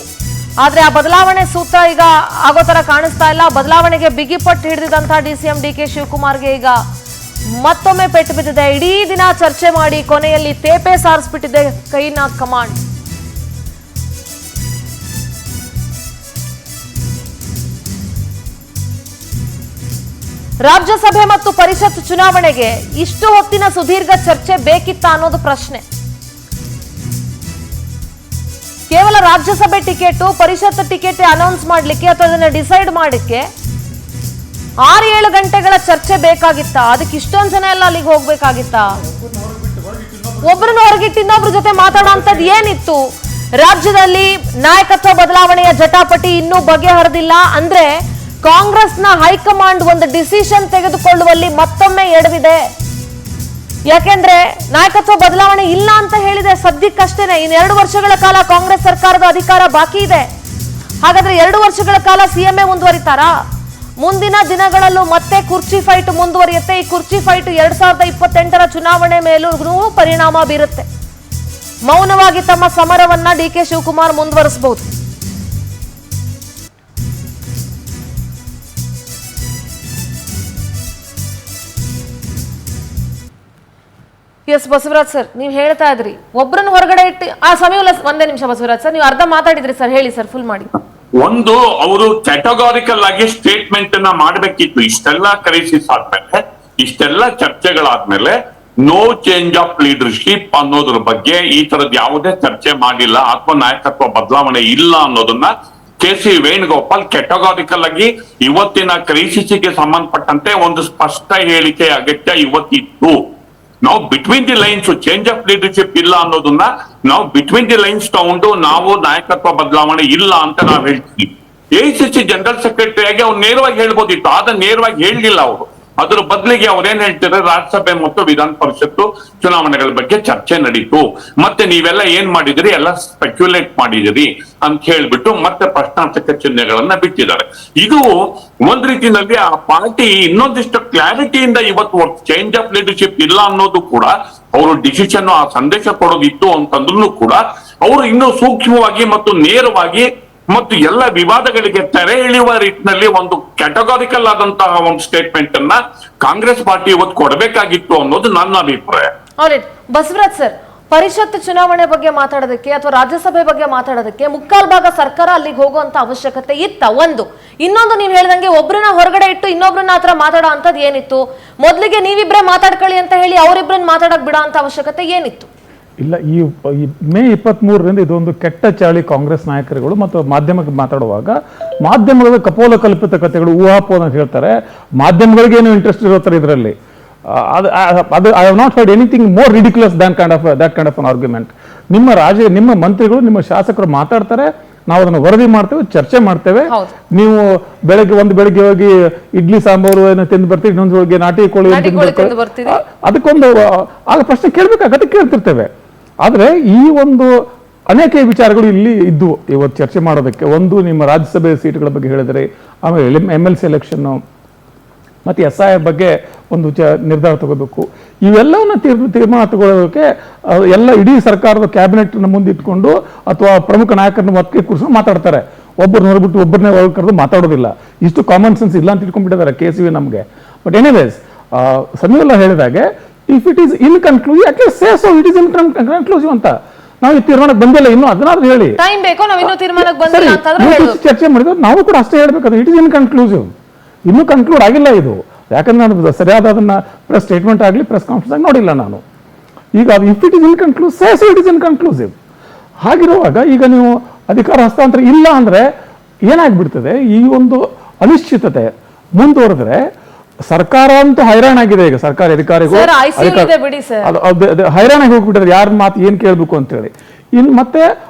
ಆದ್ರೆ ಆ ಬದಲಾವಣೆ ಸೂತ್ರ ಈಗ ಆಗೋ ತರ ಕಾಣಿಸ್ತಾ ಇಲ್ಲ. ಬದಲಾವಣೆಗೆ ಬಿಗಿಪಟ್ಟು ಹಿಡಿದಿದ್ದಂತಹ ಡಿಸಿಎಂ ಡಿಕೆ ಶಿವಕುಮಾರ್ಗೆ ಈಗ ಮತ್ತೊಮ್ಮೆ ಪೆಟ್ಟು ಬಿದ್ದಿದೆ. ಇಡೀ ದಿನ ಚರ್ಚೆ ಮಾಡಿ ಕೊನೆಯಲ್ಲಿ ತೇಪೆ ಸಾರಿಸ್ಬಿಟ್ಟಿದೆ ಕೈನ ಕಮಾಂಡ್. ರಾಜ್ಯಸಭೆ ಮತ್ತು ಪರಿಷತ್ ಚುನಾವಣೆಗೆ ಇಷ್ಟು ಹೊತ್ತಿನ ಸುದೀರ್ಘ ಚರ್ಚೆ ಬೇಕಿತ್ತ ಅನ್ನೋದು ಪ್ರಶ್ನೆ. ಕೇವಲ ರಾಜ್ಯಸಭೆ ಟಿಕೆಟ್, ಪರಿಷತ್ ಟಿಕೆಟ್ ಅನೌನ್ಸ್ ಮಾಡ್ಲಿಕ್ಕೆ ಅಥವಾ ಅದನ್ನ ಡಿಸೈಡ್ ಮಾಡಲಿಕ್ಕೆ 6-7 ಗಂಟೆಗಳ ಚರ್ಚೆ ಬೇಕಾಗಿತ್ತ? ಅದಕ್ಕೆ ಇಷ್ಟೊಂದು ಜನ ಎಲ್ಲ ಅಲ್ಲಿಗೆ ಹೋಗ್ಬೇಕಾಗಿತ್ತ? ಒಬ್ಬರನ್ನ ಹೊರಗಿಟ್ಟು ಇನ್ನೊಬ್ರ ಜೊತೆ ಮಾತಾಡುವಂಥದ್ದು ಏನಿತ್ತು? ರಾಜ್ಯದಲ್ಲಿ ನಾಯಕತ್ವ ಬದಲಾವಣೆಯ ಜಟಾಪಟಿ ಇನ್ನೂ ಬಗೆಹರಿದಿಲ್ಲ ಅಂದ್ರೆ ಕಾಂಗ್ರೆಸ್ನ ಹೈಕಮಾಂಡ್ ಒಂದು ಡಿಸಿಷನ್ ತೆಗೆದುಕೊಳ್ಳುವಲ್ಲಿ ಮತ್ತೊಮ್ಮೆ ಎಡವಿದೆ. ಯಾಕೆಂದ್ರೆ ನಾಯಕತ್ವ ಬದಲಾವಣೆ ಇಲ್ಲ ಅಂತ ಹೇಳಿದೆ ಸದ್ಯಕ್ಕಷ್ಟೇನೆ. ಇನ್ನು 2 ವರ್ಷಗಳ ಕಾಲ ಕಾಂಗ್ರೆಸ್ ಸರ್ಕಾರದ ಅಧಿಕಾರ ಬಾಕಿ ಇದೆ. ಹಾಗಾದ್ರೆ 2 ವರ್ಷಗಳ ಕಾಲ ಸಿಎಂಎ ಮುಂದುವರಿತಾರಾ? ಮುಂದಿನ ದಿನಗಳಲ್ಲೂ ಮತ್ತೆ ಕುರ್ಚಿ ಫೈಟ್ ಮುಂದುವರಿಯುತ್ತೆ. ಈ ಕುರ್ಚಿ ಫೈಟ್ 2028ರ ಚುನಾವಣೆ ಮೇಲೂ ಪರಿಣಾಮ ಬೀರುತ್ತೆ. ಮೌನವಾಗಿ ತಮ್ಮ ಸಮರವನ್ನ ಡಿಕೆ ಶಿವಕುಮಾರ್ ಮುಂದುವರಿಸಬಹುದು. ಎಸ್ ಬಸವರಾಜ್ ಸರ್, ನೀವು ಹೇಳ್ತಾ ಇದ್ರಿ ಒಬ್ಬರನ್ನು ಹೊರಗಡೆ ಇಟ್ಟು ಆ ಸಮಯ. ಒಂದೇ ನಿಮಿಷ ಬಸವರಾಜ್ ಸರ್, ನೀವು ಅರ್ಧ ಮಾತಾಡಿದ್ರಿ ಸರ್, ಹೇಳಿ ಸರ್, ಫುಲ್ ಮಾಡಿ. ಒಂದು ಅವರು ಕ್ಯಾಟಗಾರಿಕಲ್ ಆಗಿ ಸ್ಟೇಟ್ಮೆಂಟ್ ಅನ್ನ ಮಾಡ್ಬೇಕಿತ್ತು. ಇಷ್ಟೆಲ್ಲ ಕ್ರೈಸಿಸ್ ಆದ್ಮೇಲೆ, ಇಷ್ಟೆಲ್ಲ ಚರ್ಚೆಗಳಾದ್ಮೇಲೆ ನೋ ಚೇಂಜ್ ಆಫ್ ಲೀಡರ್ಶಿಪ್ ಅನ್ನೋದ್ರ ಬಗ್ಗೆ ಈ ತರದ್ ಯಾವುದೇ ಚರ್ಚೆ ಮಾಡಿಲ್ಲ, ಅಥವಾ ನಾಯಕತ್ವ ಬದಲಾವಣೆ ಇಲ್ಲ ಅನ್ನೋದನ್ನ ಕೆ.ಸಿ. ವೇಣುಗೋಪಾಲ್ ಕ್ಯಾಟಗಾರಿಕಲ್ ಆಗಿ ಇವತ್ತಿನ ಕ್ರೈಸಿಸ್ಗೆ ಸಂಬಂಧಪಟ್ಟಂತೆ ಒಂದು ಸ್ಪಷ್ಟ ಹೇಳಿಕೆ ಅಗತ್ಯ ಇವತ್ತಿತ್ತು. ನಾವು between the lines change of leadership ಇಲ್ಲ ಅನ್ನೋದನ್ನ ನಾವು ಬಿಟ್ವೀನ್ ದಿ ಲೈನ್ಸ್ ತಗೊಂಡು ನಾವು ನಾಯಕತ್ವ ಬದಲಾವಣೆ ಇಲ್ಲ ಅಂತ ನಾವು ಹೇಳ್ತೀವಿ. ಎಐಸಿಸಿ ಜನರಲ್ ಸೆಕ್ರೆಟರಿ ಆಗಿ ಅವ್ರು ನೇರವಾಗಿ ಹೇಳ್ಬೋದಿತ್ತು, ಆದ್ರೆ ನೇರವಾಗಿ ಹೇಳಲಿಲ್ಲ ಅವರು. ಅದ್ರ ಬದಲಿಗೆ ಅವ್ರೇನ್ ಹೇಳ್ತಾರೆ, ರಾಜ್ಯಸಭೆ ಮತ್ತು ವಿಧಾನ ಪರಿಷತ್ತು ಚುನಾವಣೆಗಳ ಬಗ್ಗೆ ಚರ್ಚೆ ನಡೀತು, ಮತ್ತೆ ನೀವೆಲ್ಲ ಏನ್ ಮಾಡಿದಿರಿ, ಎಲ್ಲ ಸ್ಪೆಕ್ಯುಲೇಟ್ ಮಾಡಿದಿರಿ ಅಂತ ಹೇಳ್ಬಿಟ್ಟು ಮತ್ತೆ ಪ್ರಶ್ನಾರ್ಥಕ ಚಿಹ್ನೆಗಳನ್ನ ಬಿಟ್ಟಿದ್ದಾರೆ. ಇದು ಒಂದ್ ರೀತಿಯಲ್ಲಿ ಆ ಪಾರ್ಟಿ ಇನ್ನೊಂದಿಷ್ಟು ಕ್ಲಾರಿಟಿಯಿಂದ ಇವತ್ತು ಚೇಂಜ್ ಆಫ್ ಲೀಡರ್ಶಿಪ್ ಇಲ್ಲ ಅನ್ನೋದು ಕೂಡ ಅವರು ಡಿಸಿಷನ್ ಆ ಸಂದೇಶ ಕೊಡೋದಿತ್ತು ಅಂತಂದ್ರೂ ಕೂಡ ಅವರು ಇನ್ನೂ ಸೂಕ್ಷ್ಮವಾಗಿ ಮತ್ತು ನೇರವಾಗಿ ಮತ್ತು ಎಲ್ಲ ವಿವಾದಗಳಿಗೆ ತೆರೆ ಎಳೆಯುವ ರೀತಿಯಲ್ಲಿ ಒಂದು ಕ್ಯಾಟಗಾರಿಕಲ್ ಆದಂತಹ ಒಂದು ಸ್ಟೇಟ್ಮೆಂಟ್ ಅನ್ನ ಕಾಂಗ್ರೆಸ್ ಪಾರ್ಟಿ ಇವತ್ತು ಕೊಡಬೇಕಾಗಿತ್ತು ಅನ್ನೋದು ನನ್ನ ಅಭಿಪ್ರಾಯ. ಬಸವರಾಜ್ ಸರ್, ಪರಿಷತ್ ಚುನಾವಣೆ ಬಗ್ಗೆ ಮಾತಾಡೋದಕ್ಕೆ ಅಥವಾ ರಾಜ್ಯಸಭೆ ಬಗ್ಗೆ ಮಾತಾಡೋದಕ್ಕೆ ಮುಕ್ಕಾಲ್ ಭಾಗ ಸರ್ಕಾರ ಅಲ್ಲಿಗೆ ಹೋಗುವಂತ ಅವಶ್ಯಕತೆ ಇತ್ತ? ಒಂದು. ಇನ್ನೊಂದು, ನೀವು ಹೇಳ್ದಂಗೆ ಒಬ್ರನ್ನ ಹೊರಗಡೆ ಇಟ್ಟು ಇನ್ನೊಬ್ರನ್ನ ಆತರ ಮಾತಾಡೋ ಅಂತದ್ ಏನಿತ್ತು? ಮೊದ್ಲಿಗೆ ನೀವಿಬ್ರೇ ಮಾತಾಡ್ಕೊಳ್ಳಿ ಅಂತ ಹೇಳಿ ಅವರಿಬ್ರನ್ನ ಮಾತಾಡಕ್ ಬಿಡೋ ಅಂತ ಅವಶ್ಯಕತೆ ಏನಿತ್ತು? ಇಲ್ಲ, ಈ ಮೇ 23ರಿಂದ ಇದೊಂದು ಕೆಟ್ಟ ಚಾಳಿ ಕಾಂಗ್ರೆಸ್ ನಾಯಕರುಗಳು ಮತ್ತು ಮಾಧ್ಯಮಕ್ಕೆ ಮಾತಾಡುವಾಗ ಮಾಧ್ಯಮಗಳ ಕಪೋಲ ಕಲ್ಪಿತ ಕಥೆಗಳು, ಊಹಾಪೋಹ ಅಂತ ಹೇಳ್ತಾರೆ. ಮಾಧ್ಯಮಗಳಿಗೇನು ಇಂಟ್ರೆಸ್ಟ್ ಇರುತ್ತಾರೆ ಇದರಲ್ಲಿ. ಅದು I have not heard anything more ridiculous that kind of an argument. ನಿಮ್ಮ ಮಂತ್ರಿಗಳು, ನಿಮ್ಮ ಶಾಸಕರು ಮಾತಾಡ್ತಾರೆ, ನಾವು ಅದನ್ನು ವರದಿ ಮಾಡ್ತೇವೆ, ಚರ್ಚೆ ಮಾಡ್ತೇವೆ. ನೀವು ಬೆಳಗ್ಗೆ ಹೋಗಿ ಇಡ್ಲಿ ಸಾಂಬಾರು ಏನೋ ತಿಂದು ಬರ್ತೀವಿ, ಇನ್ನೊಂದು ಹೋಗಿ ನಾಟಿ ಕೋಳಿ ಅದಕ್ಕೊಂದು ಆಗ ಪ್ರಶ್ನೆ ಕೇಳ್ಬೇಕಾಗತ್ತೆ, ಕೇಳ್ತಿರ್ತೇವೆ. ಆದ್ರೆ ಈ ಒಂದು ಅನೇಕ ವಿಚಾರಗಳು ಇಲ್ಲಿ ಇದ್ದು ಇವತ್ತು ಚರ್ಚೆ ಮಾಡೋದಕ್ಕೆ. ಒಂದು, ನಿಮ್ಮ ರಾಜ್ಯಸಭೆ ಸೀಟ್ಗಳ ಬಗ್ಗೆ ಹೇಳಿದರೆ, ಆಮೇಲೆ MLC ಎಲೆಕ್ಷನ್ನು ಮತ್ತು SI ಬಗ್ಗೆ ಒಂದು ನಿರ್ಧಾರ ತಗೋಬೇಕು. ಇವೆಲ್ಲವನ್ನ ತೀರ್ಮಾನ ತಗೊಳ್ಳೋದಕ್ಕೆ ಎಲ್ಲ ಇಡೀ ಸರ್ಕಾರದ ಕ್ಯಾಬಿನೆಟ್ನ ಮುಂದೆ ಇಟ್ಕೊಂಡು ಅಥವಾ ಪ್ರಮುಖ ನಾಯಕರನ್ನ ಒತ್ತಿಗೆ ಕೂರಿಸ್ಕೊಂಡು ಮಾತಾಡ್ತಾರೆ. ಒಬ್ಬರನ್ನ ಹೊರಬಿಟ್ಟು ಒಬ್ಬರನ್ನೇ ಒಳಗೆ ಕರೆದು ಮಾತಾಡೋದಿಲ್ಲ. ಇಷ್ಟು ಕಾಮನ್ ಸೆನ್ಸ್ ಇಲ್ಲ ಅಂತ ಇಟ್ಕೊಂಡ್ಬಿಟ್ಟಿದ್ದಾರೆ KCV ನಮಗೆ. ಬಟ್ ಎನಿವೇಸ್, ಸಮೀರ್ ಹೇಳಿದಾಗೆ if it is inconclusive, at least say so it is inconclusive ಅಂತ. ನಾವು ಈ ತೀರ್ಮಾನಕ್ಕೆ ಬಂದಿಲ್ಲ ಇನ್ನೂ, ಅದನ್ನಾದ್ರೂ ಹೇಳಿ. ಟೈಮ್ ಬೇಕು, ನಾವು ಇನ್ನೂ ತೀರ್ಮಾನಕ್ಕೆ ಬಂದಿಲ್ಲ ಅಂತ ಚರ್ಚೆ ಮಾಡಿದ್ರೆ ನಾವು ಕೂಡ ಅಷ್ಟೇ ಹೇಳ್ಬೇಕು, ಇಟ್ ಈಸ್ ಇನ್ಕನ್ಕ್ಲೂಸಿವ್, ಇನ್ನೂ ಕನ್ಕ್ಲೂಡ್ ಆಗಿಲ್ಲ ಇದು. ಯಾಕಂದ್ರೆ ನಾನು ಸರಿಯಾದ ಅದನ್ನ ಪ್ರೆಸ್ ಸ್ಟೇಟ್ಮೆಂಟ್ ಆಗಲಿ ಪ್ರೆಸ್ ಕಾನ್ಫರೆನ್ಸ್ ಆಗಿ ನೋಡಿಲ್ಲ ನಾನು. ಈಗ if it is inconclusive, say so it is inconclusive. ಹಾಗಿರುವಾಗ ಈಗ ನೀವು ಅಧಿಕಾರ ಹಸ್ತಾಂತರ ಇಲ್ಲ ಅಂದ್ರೆ ಏನಾಗ್ಬಿಡ್ತದೆ, ಈ ಒಂದು ಅನಿಶ್ಚಿತತೆ ಮುಂದುವರೆದ್ರೆ ಸರ್ಕಾರ ಅಂತೂ ಹೈರಾಣಾಗಿದೆ. ಈಗ ಸರ್ಕಾರಿ ಅಧಿಕಾರಿಗಳು ಹೈರಾಣಾಗಿ ಹೋಗ್ಬಿಟ್ಟಿದ್ರೆ ಯಾರ ಮಾತು ಏನ್ ಕೇಳಬೇಕು ಅಂತೇಳಿ. ಇನ್ ಮತ್ತೆ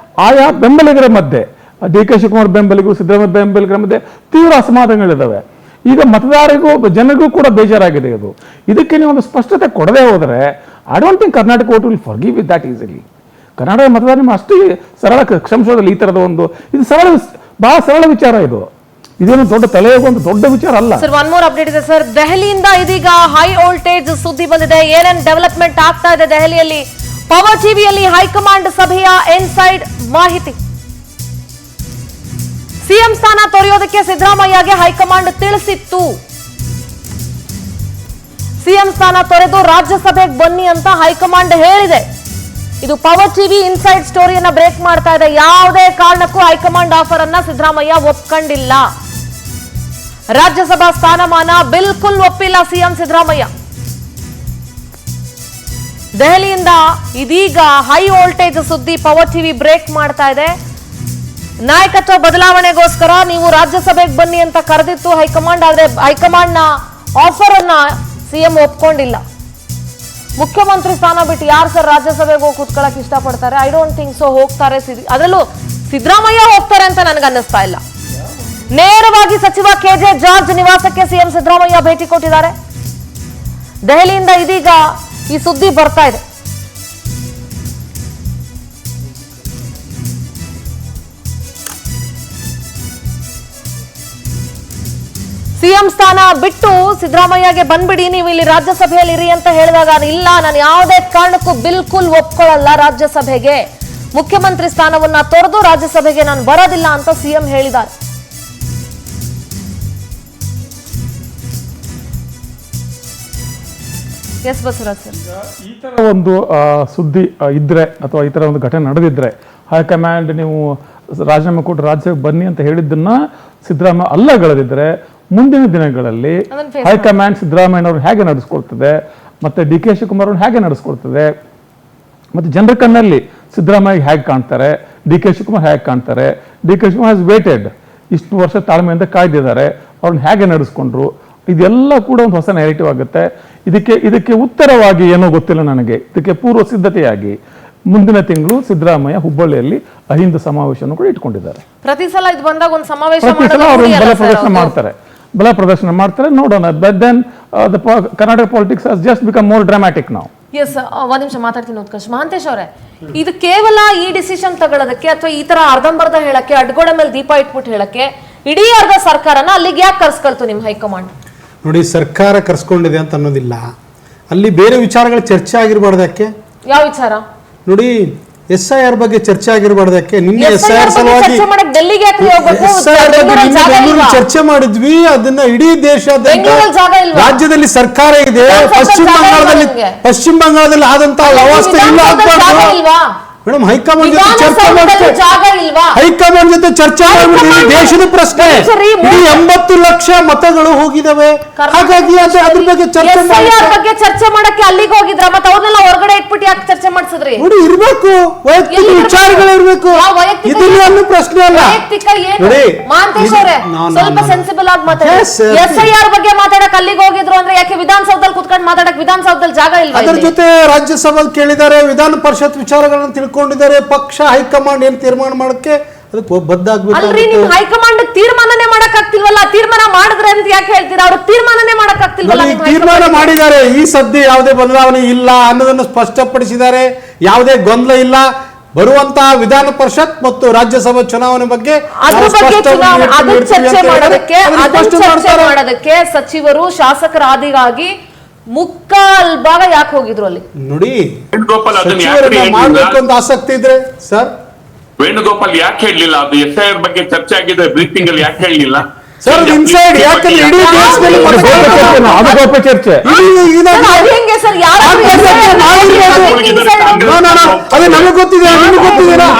ಆಯಾ ಬೆಂಬಲಿಗರ ಮಧ್ಯೆ, DK ಶಿವಕುಮಾರ್ ಬೆಂಬಲಿಗರು, ಸಿದ್ದರಾಮಯ್ಯ ಬೆಂಬಲಿಗರ ಮಧ್ಯೆ ತೀವ್ರ ಅಸಮಾಧಾನಗಳಿದ್ದಾವೆ. ಈಗ ಮತದಾರರಿಗೂ ಜನರಿಗೂ ಕೂಡ ಬೇಜಾರಾಗಿದೆ ಇದು. ಇದಕ್ಕೆ ನೀವು ಒಂದು ಸ್ಪಷ್ಟತೆ ಕೊಡದೆ ಹೋದರೆ I don't think Karnataka vote will forgive it that easily. Karnataka ಮತದಾರ ನಿಮ್ಮ ಅಷ್ಟು ಸರಳ ಕ್ಷಮಿಸೋದಲ್ಲಿ ಈ ತರದ ಒಂದು ಇದು ಬಹಳ ಸರಳ ವಿಚಾರ. ಇದೇನು ದೊಡ್ಡ ತಲೆಯೋಗೊಂದು ದೊಡ್ಡ ವಿಚಾರ ಅಲ್ಲ. ಸರ್, ಒನ್ ಮೋರ್ ಅಪ್ಡೇಟ್ ಇದೆ ಸರ್. ದೆಹಲಿಯಿಂದ ಇದೀಗ ಹೈ ವೋಲ್ಟೇಜ್ ಸುದ್ದಿ ಬಂದಿದೆ. ಏನೇನ್ ಡೆವಲಪ್ಮೆಂಟ್ ಆಗ್ತಾ ಇದೆ ದೆಹಲಿಯಲ್ಲಿ? ಪವರ್ ಟಿವಿಯಲ್ಲಿ ಹೈಕಮಾಂಡ್ ಸಭೆಯ ಇನ್ಸೈಡ್ ಮಾಹಿತಿ. ಸಿಎಂ ಸ್ಥಾನ ತೊರೆಯೋದಕ್ಕೆ ಸಿದ್ದರಾಮಯ್ಯಗೆ ಹೈಕಮಾಂಡ್ ತಿಳಿಸಿತ್ತು. ಸಿಎಂ ಸ್ಥಾನ ತೊರೆದು ರಾಜ್ಯಸಭೆಗೆ ಬನ್ನಿ ಅಂತ ಹೈಕಮಾಂಡ್ ಹೇಳಿದೆ. ಇದು ಪವರ್ ಟಿವಿ ಇನ್ಸೈಡ್ ಸ್ಟೋರಿಯನ್ನ ಬ್ರೇಕ್ ಮಾಡ್ತಾ ಇದೆ. ಯಾವುದೇ ಕಾರಣಕ್ಕೂ ಹೈಕಮಾಂಡ್ ಆಫರ್ ಅನ್ನ ಸಿದ್ದರಾಮಯ್ಯ ಒಪ್ಕೊಂಡಿಲ್ಲ. ರಾಜ್ಯಸಭಾ ಸ್ಥಾನಮಾನ ಬಿಲ್ಕುಲ್ ಒಪ್ಪಿಲ್ಲ ಸಿಎಂ ಸಿದ್ದರಾಮಯ್ಯ. ದೆಹಲಿಯಿಂದ ಇದೀಗ ಹೈ ವೋಲ್ಟೇಜ್ ಸುದ್ದಿ ಪವರ್ ಟಿವಿ ಬ್ರೇಕ್ ಮಾಡ್ತಾ ಇದೆ. ನಾಯಕತ್ವ ಬದಲಾವಣೆಗೋಸ್ಕರ ನೀವು ರಾಜ್ಯಸಭೆಗೆ ಬನ್ನಿ ಅಂತ ಕರೆದಿತ್ತು ಹೈಕಮಾಂಡ್. ಆದ್ರೆ ಹೈಕಮಾಂಡ್ ನ ಆಫರ್ ಅನ್ನ ಸಿಎಂ ಒಪ್ಕೊಂಡಿಲ್ಲ. ಮುಖ್ಯಮಂತ್ರಿ ಸ್ಥಾನ ಬಿಟ್ಟು ಯಾರು ಸರ್ ರಾಜ್ಯಸಭೆಗೆ ಹೋಗಿ ಕೂತ್ಕೊಳ್ಳಕ್ ಇಷ್ಟಪಡ್ತಾರೆ? I don't think so. ಹೋಗ್ತಾರೆ, ಅದರಲ್ಲೂ ಸಿದ್ದರಾಮಯ್ಯ ಹೋಗ್ತಾರೆ ಅಂತ ನನಗೆ ಅನ್ನಿಸ್ತಾ ಇಲ್ಲ. ನೇರವಾಗಿ ಸಚಿವ KJ ಜಾರ್ಜ್ ನಿವಾಸಕ್ಕೆ ಸಿಎಂ ಸಿದ್ದರಾಮಯ್ಯ ಭೇಟಿ ಕೊಟ್ಟಿದ್ದಾರೆ. ದೆಹಲಿಯಿಂದ ಇದೀಗ ಈ ಸುದ್ದಿ ಬರ್ತಾ ಇದೆ. ಸಿಎಂ ಸ್ಥಾನ ಬಿಟ್ಟು ಸಿದ್ದರಾಮಯ್ಯಗೆ ಬಂದ್ಬಿಡಿ, ನೀವು ಇಲ್ಲಿ ರಾಜ್ಯಸಭೆಯಲ್ಲಿ ಇರಿ ಅಂತ ಹೇಳಿದಾಗ ಇಲ್ಲ, ನಾನು ಯಾವುದೇ ಕಾರಣಕ್ಕೂ ಬಿಲ್ಕುಲ್ ಒಪ್ಕೊಳ್ಳಲ್ಲ ರಾಜ್ಯಸಭೆಗೆ, ಮುಖ್ಯಮಂತ್ರಿ ಸ್ಥಾನವನ್ನ ತೊರೆದು ರಾಜ್ಯಸಭೆಗೆ ನಾನು ಬರೋದಿಲ್ಲ ಅಂತ ಸಿಎಂ ಹೇಳಿದ್ದಾರೆ. ಎಸ್ ಬಸವರಾಜ್ ಸರ್, ಈ ತರ ಒಂದು ಸುದ್ದಿ ಇದ್ರೆ ಅಥವಾ ಈ ತರ ಒಂದು ಘಟನೆ ನಡೆದಿದ್ರೆ ಹೈಕಮಾಂಡ್ ನೀವು ರಾಜೀನಾಮೆ ಕೊಟ್ಟು ರಾಜ್ಯಕ್ಕೆ ಬನ್ನಿ ಅಂತ ಹೇಳಿದ್ದನ್ನ ಸಿದ್ದರಾಮಯ್ಯ ಅಲ್ಲಗಳೆದಿದ್ರೆ ಮುಂದಿನ ದಿನಗಳಲ್ಲಿ ಹೈಕಮಾಂಡ್ ಸಿದ್ದರಾಮಯ್ಯನವ್ರು ಹೇಗೆ ನಡೆಸ್ಕೊಳ್ತದೆ, ಮತ್ತೆ ಡಿ ಕೆ ಶಿವಕುಮಾರ್ ಅವ್ರನ್ನ ಹೇಗೆ ನಡೆಸ್ಕೊಳ್ತದೆ, ಮತ್ತೆ ಜನರ ಕಣ್ಣಲ್ಲಿ ಸಿದ್ದರಾಮಯ್ಯ ಹೇಗೆ ಕಾಣ್ತಾರೆ, ಡಿ ಕೆ ಶಿವಕುಮಾರ್ ಹೇಗೆ ಕಾಣ್ತಾರೆ. D K Shivakumar has weighted, ಇಷ್ಟು ವರ್ಷ ತಾಳ್ಮೆಯಿಂದ ಕಾಯ್ದಿದ್ದಾರೆ, ಅವ್ರನ್ನ ಹೇಗೆ ನಡೆಸ್ಕೊಂಡ್ರು, ಇದೆಲ್ಲ ಕೂಡ ಒಂದು ಹೊಸ ನೆಗೆಟಿವ್ ಆಗುತ್ತೆ. ಇದಕ್ಕೆ ಉತ್ತರವಾಗಿ ಏನೋ ಗೊತ್ತಿಲ್ಲ ನನಗೆ, ಇದಕ್ಕೆ ಪೂರ್ವ ಸಿದ್ಧತೆಯಾಗಿ ಮುಂದಿನ ತಿಂಗಳು ಸಿದ್ದರಾಮಯ್ಯ ಹುಬ್ಬಳ್ಳಿಯಲ್ಲಿ ಅಹಿಂದ ಸಮಾವೇಶವನ್ನು ಕೂಡ ಇಟ್ಕೊಂಡಿದ್ದಾರೆ. ಪ್ರತಿ ಸಲ ಇದು ಬಂದಾಗ ಒಂದು ಸಮಾವೇಶ ಪ್ರತಿ ಸಲ ಅವರು ಬಲ ಪ್ರದರ್ಶನ ಮಾಡ್ತಾರೆ, ನೋಡೋಣ. But then the Karnataka politics has just become more dramatic ನಾವು. ಎಸ್, ಒಂದ್ ನಿಮಿಷ ಮಾತಾಡ್ತೀನಿ ಉತ್ಕರ್ಷ್. ಮಹಾಂತೇಶ್ ಅವರೇ, ಇದು ಕೇವಲ ಈ ಡಿಸಿಷನ್ ತಗೊಳ್ಳೋದಕ್ಕೆ ಅಥವಾ ಈ ತರ ಅರ್ಧಂಬರ್ಧ ಹೇಳಕ್ಕೆ, ಅಡ್ಗೋಡೆ ಮೇಲೆ ದೀಪ ಇಟ್ಬಿಟ್ಟು ಹೇಳಕ್ಕೆ ಇಡೀ ಅರ್ಧ ಸರ್ಕಾರನ ಅಲ್ಲಿಗೆ ಯಾಕೆ ಕರ್ಸ್ಕೊಳ್ತು ನಿಮ್ ಹೈಕಮಾಂಡ್? ನೋಡಿ, ಸರ್ಕಾರ ಕರ್ಸ್ಕೊಂಡಿದೆ ಅಂತ ಅನ್ನೋದಿಲ್ಲ, ಅಲ್ಲಿ ಬೇರೆ ವಿಚಾರಗಳು ಚರ್ಚೆ ಆಗಿರಬಾರ್ದಕ್ಕೆ. ಯಾವ ವಿಚಾರ? ನೋಡಿ, SIR ಬಗ್ಗೆ ಚರ್ಚೆ ಆಗಿರಬಾರ್ದಕ್ಕೆ. ನಿನ್ನೆ SIR ಸಲುವಾಗಿ ಚರ್ಚೆ ಮಾಡಿದ್ವಿ. ಅದನ್ನ ಇಡೀ ದೇಶಾದ್ಯಂತ ರಾಜ್ಯದಲ್ಲಿ ಸರ್ಕಾರ ಇದೆ, ಪಶ್ಚಿಮ ಬಂಗಾಳದಲ್ಲಿ ಆದಂತಹ ವ್ಯವಸ್ಥೆ ಇಲ್ಲ ಮೇಡಮ್. ಹೈಕಮಾಂಡ್ ಜೊತೆ ಚರ್ಚೆ ಮಾಡ್ಬಿಟ್ಟು ದೇಶದ ಪ್ರಶ್ನೆ, 80 ಲಕ್ಷ ಮತಗಳು ಹೋಗಿದಾವೆ. ಹಾಗಾಗಿ ಅದ್ರ ಬಗ್ಗೆ ಚರ್ಚೆ ಮಾಡಕ್ಕೆ ಅಲ್ಲಿಗೆ ಹೋಗಿದ್ರ, ಮತ್ತೆ ಅವ್ರನ್ನೆಲ್ಲ ಹೊರಗಡೆ ಇಟ್ಬಿಟ್ಟು ಯಾಕೆ ಚರ್ಚೆ ಮಾಡಿಸಿದ್ರಿ? ನೋಡಿ, ಇರ್ಬೇಕು, ವೈಯಕ್ತಿಕ ವಿಚಾರಗಳು ಇರ್ಬೇಕು, ಇದರಲ್ಲಿ ಅನ್ನೋ ಪ್ರಶ್ನೆ ಅಲ್ಲ. ನೋಡಿ ಮಹಾಂತೇಶ್ ಅವರೇ, ಸ್ವಲ್ಪ ಸೆನ್ಸಿಬಲ್ ಆಗಿ ಮಾತಾಡಿ. SIR ಬಗ್ಗೆ ಮಾತಾಡಕ್ ಅಲ್ಲಿಗೆ ಹೋಗಿದ್ರು ಅಂದ್ರೆ ಯಾಕೆ ವಿಧಾನಸೌಧದಲ್ಲಿ ಕುತ್ಕೊಂಡು ಮಾತಾಡಕ್ ವಿಧಾನಸೌಧದಲ್ಲಿ ಜಾಗ ಇಲ್ಲ? ಅದ್ರ ಜೊತೆ ರಾಜ್ಯಸಭಾ ಕೇಳಿದ್ದಾರೆ, ವಿಧಾನ ಪರಿಷತ್ ವಿಚಾರಗಳನ್ನ ತಿಳ್ಕೊಂಡಿದ್ದಾರೆ. ಪಕ್ಷ ಹೈಕಮಾಂಡ್ ಏನ್ ತೀರ್ಮಾನ ಮಾಡಕ್ಕೆ ಅದಕ್ಕೆ ಅಲ್ರಿ, ನಿಮ್ ಹೈಕಮಾಂಡ್ ತೀರ್ಮಾನನೇ ಮಾಡಕ್ ಆಗ್ತಿಲ್ವಲ್ಲ? ತೀರ್ಮಾನ ಮಾಡಿದ್ರೆ ಅಂತ ಯಾಕೆ ಹೇಳ್ತೀರಾ? ಅವ್ರು ತೀರ್ಮಾನನೇ ಮಾಡಕ್ ಆಗ್ತಿಲ್ವಲ್ಲ? ತೀರ್ಮಾನ ಮಾಡಿದ್ದಾರೆ, ಈ ಸದ್ಯ ಯಾವುದೇ ಬದಲಾವಣೆ ಇಲ್ಲ ಅನ್ನೋದನ್ನು ಸ್ಪಷ್ಟಪಡಿಸಿದ್ದಾರೆ. ಯಾವುದೇ ಗೊಂದಲ ಇಲ್ಲ. ಬರುವಂತಹ ವಿಧಾನ ಪರಿಷತ್ ಮತ್ತು ರಾಜ್ಯಸಭಾ ಚುನಾವಣೆ ಬಗ್ಗೆ ಚರ್ಚೆ ಮಾಡೋದಕ್ಕೆ ಸಚಿವರು ಶಾಸಕರ ಆದಿಗಾಗಿ ಮುಕ್ಕಾಲ್ ಭಾಗ ಯಾಕೆ ಹೋಗಿದ್ರು ಅಲ್ಲಿ? ನೋಡಿ, ಮಾಡ್ಬೇಕು ಅಂತ ಆಸಕ್ತಿ ಇದ್ರೆ ಸರ್, ವೇಣುಗೋಪಾಲ್ ಯಾಕೆ ಹೇಳಲಿಲ್ಲ? ಅದು SIR ಬಗ್ಗೆ ಚರ್ಚೆ ಆಗಿದೆ ಬ್ರೀಫಿಂಗ್ ಅಲ್ಲಿ, ಯಾಕೆ ಹೇಳಲಿಲ್ಲ ಸರ್? ಇನ್ಸೈಡ್ ಯಾಕಂದ್ರೆ ಇಡೀ ದೇಶದಲ್ಲಿ ಚರ್ಚೆ ನಮಗ್ ಗೊತ್ತಿದೆ,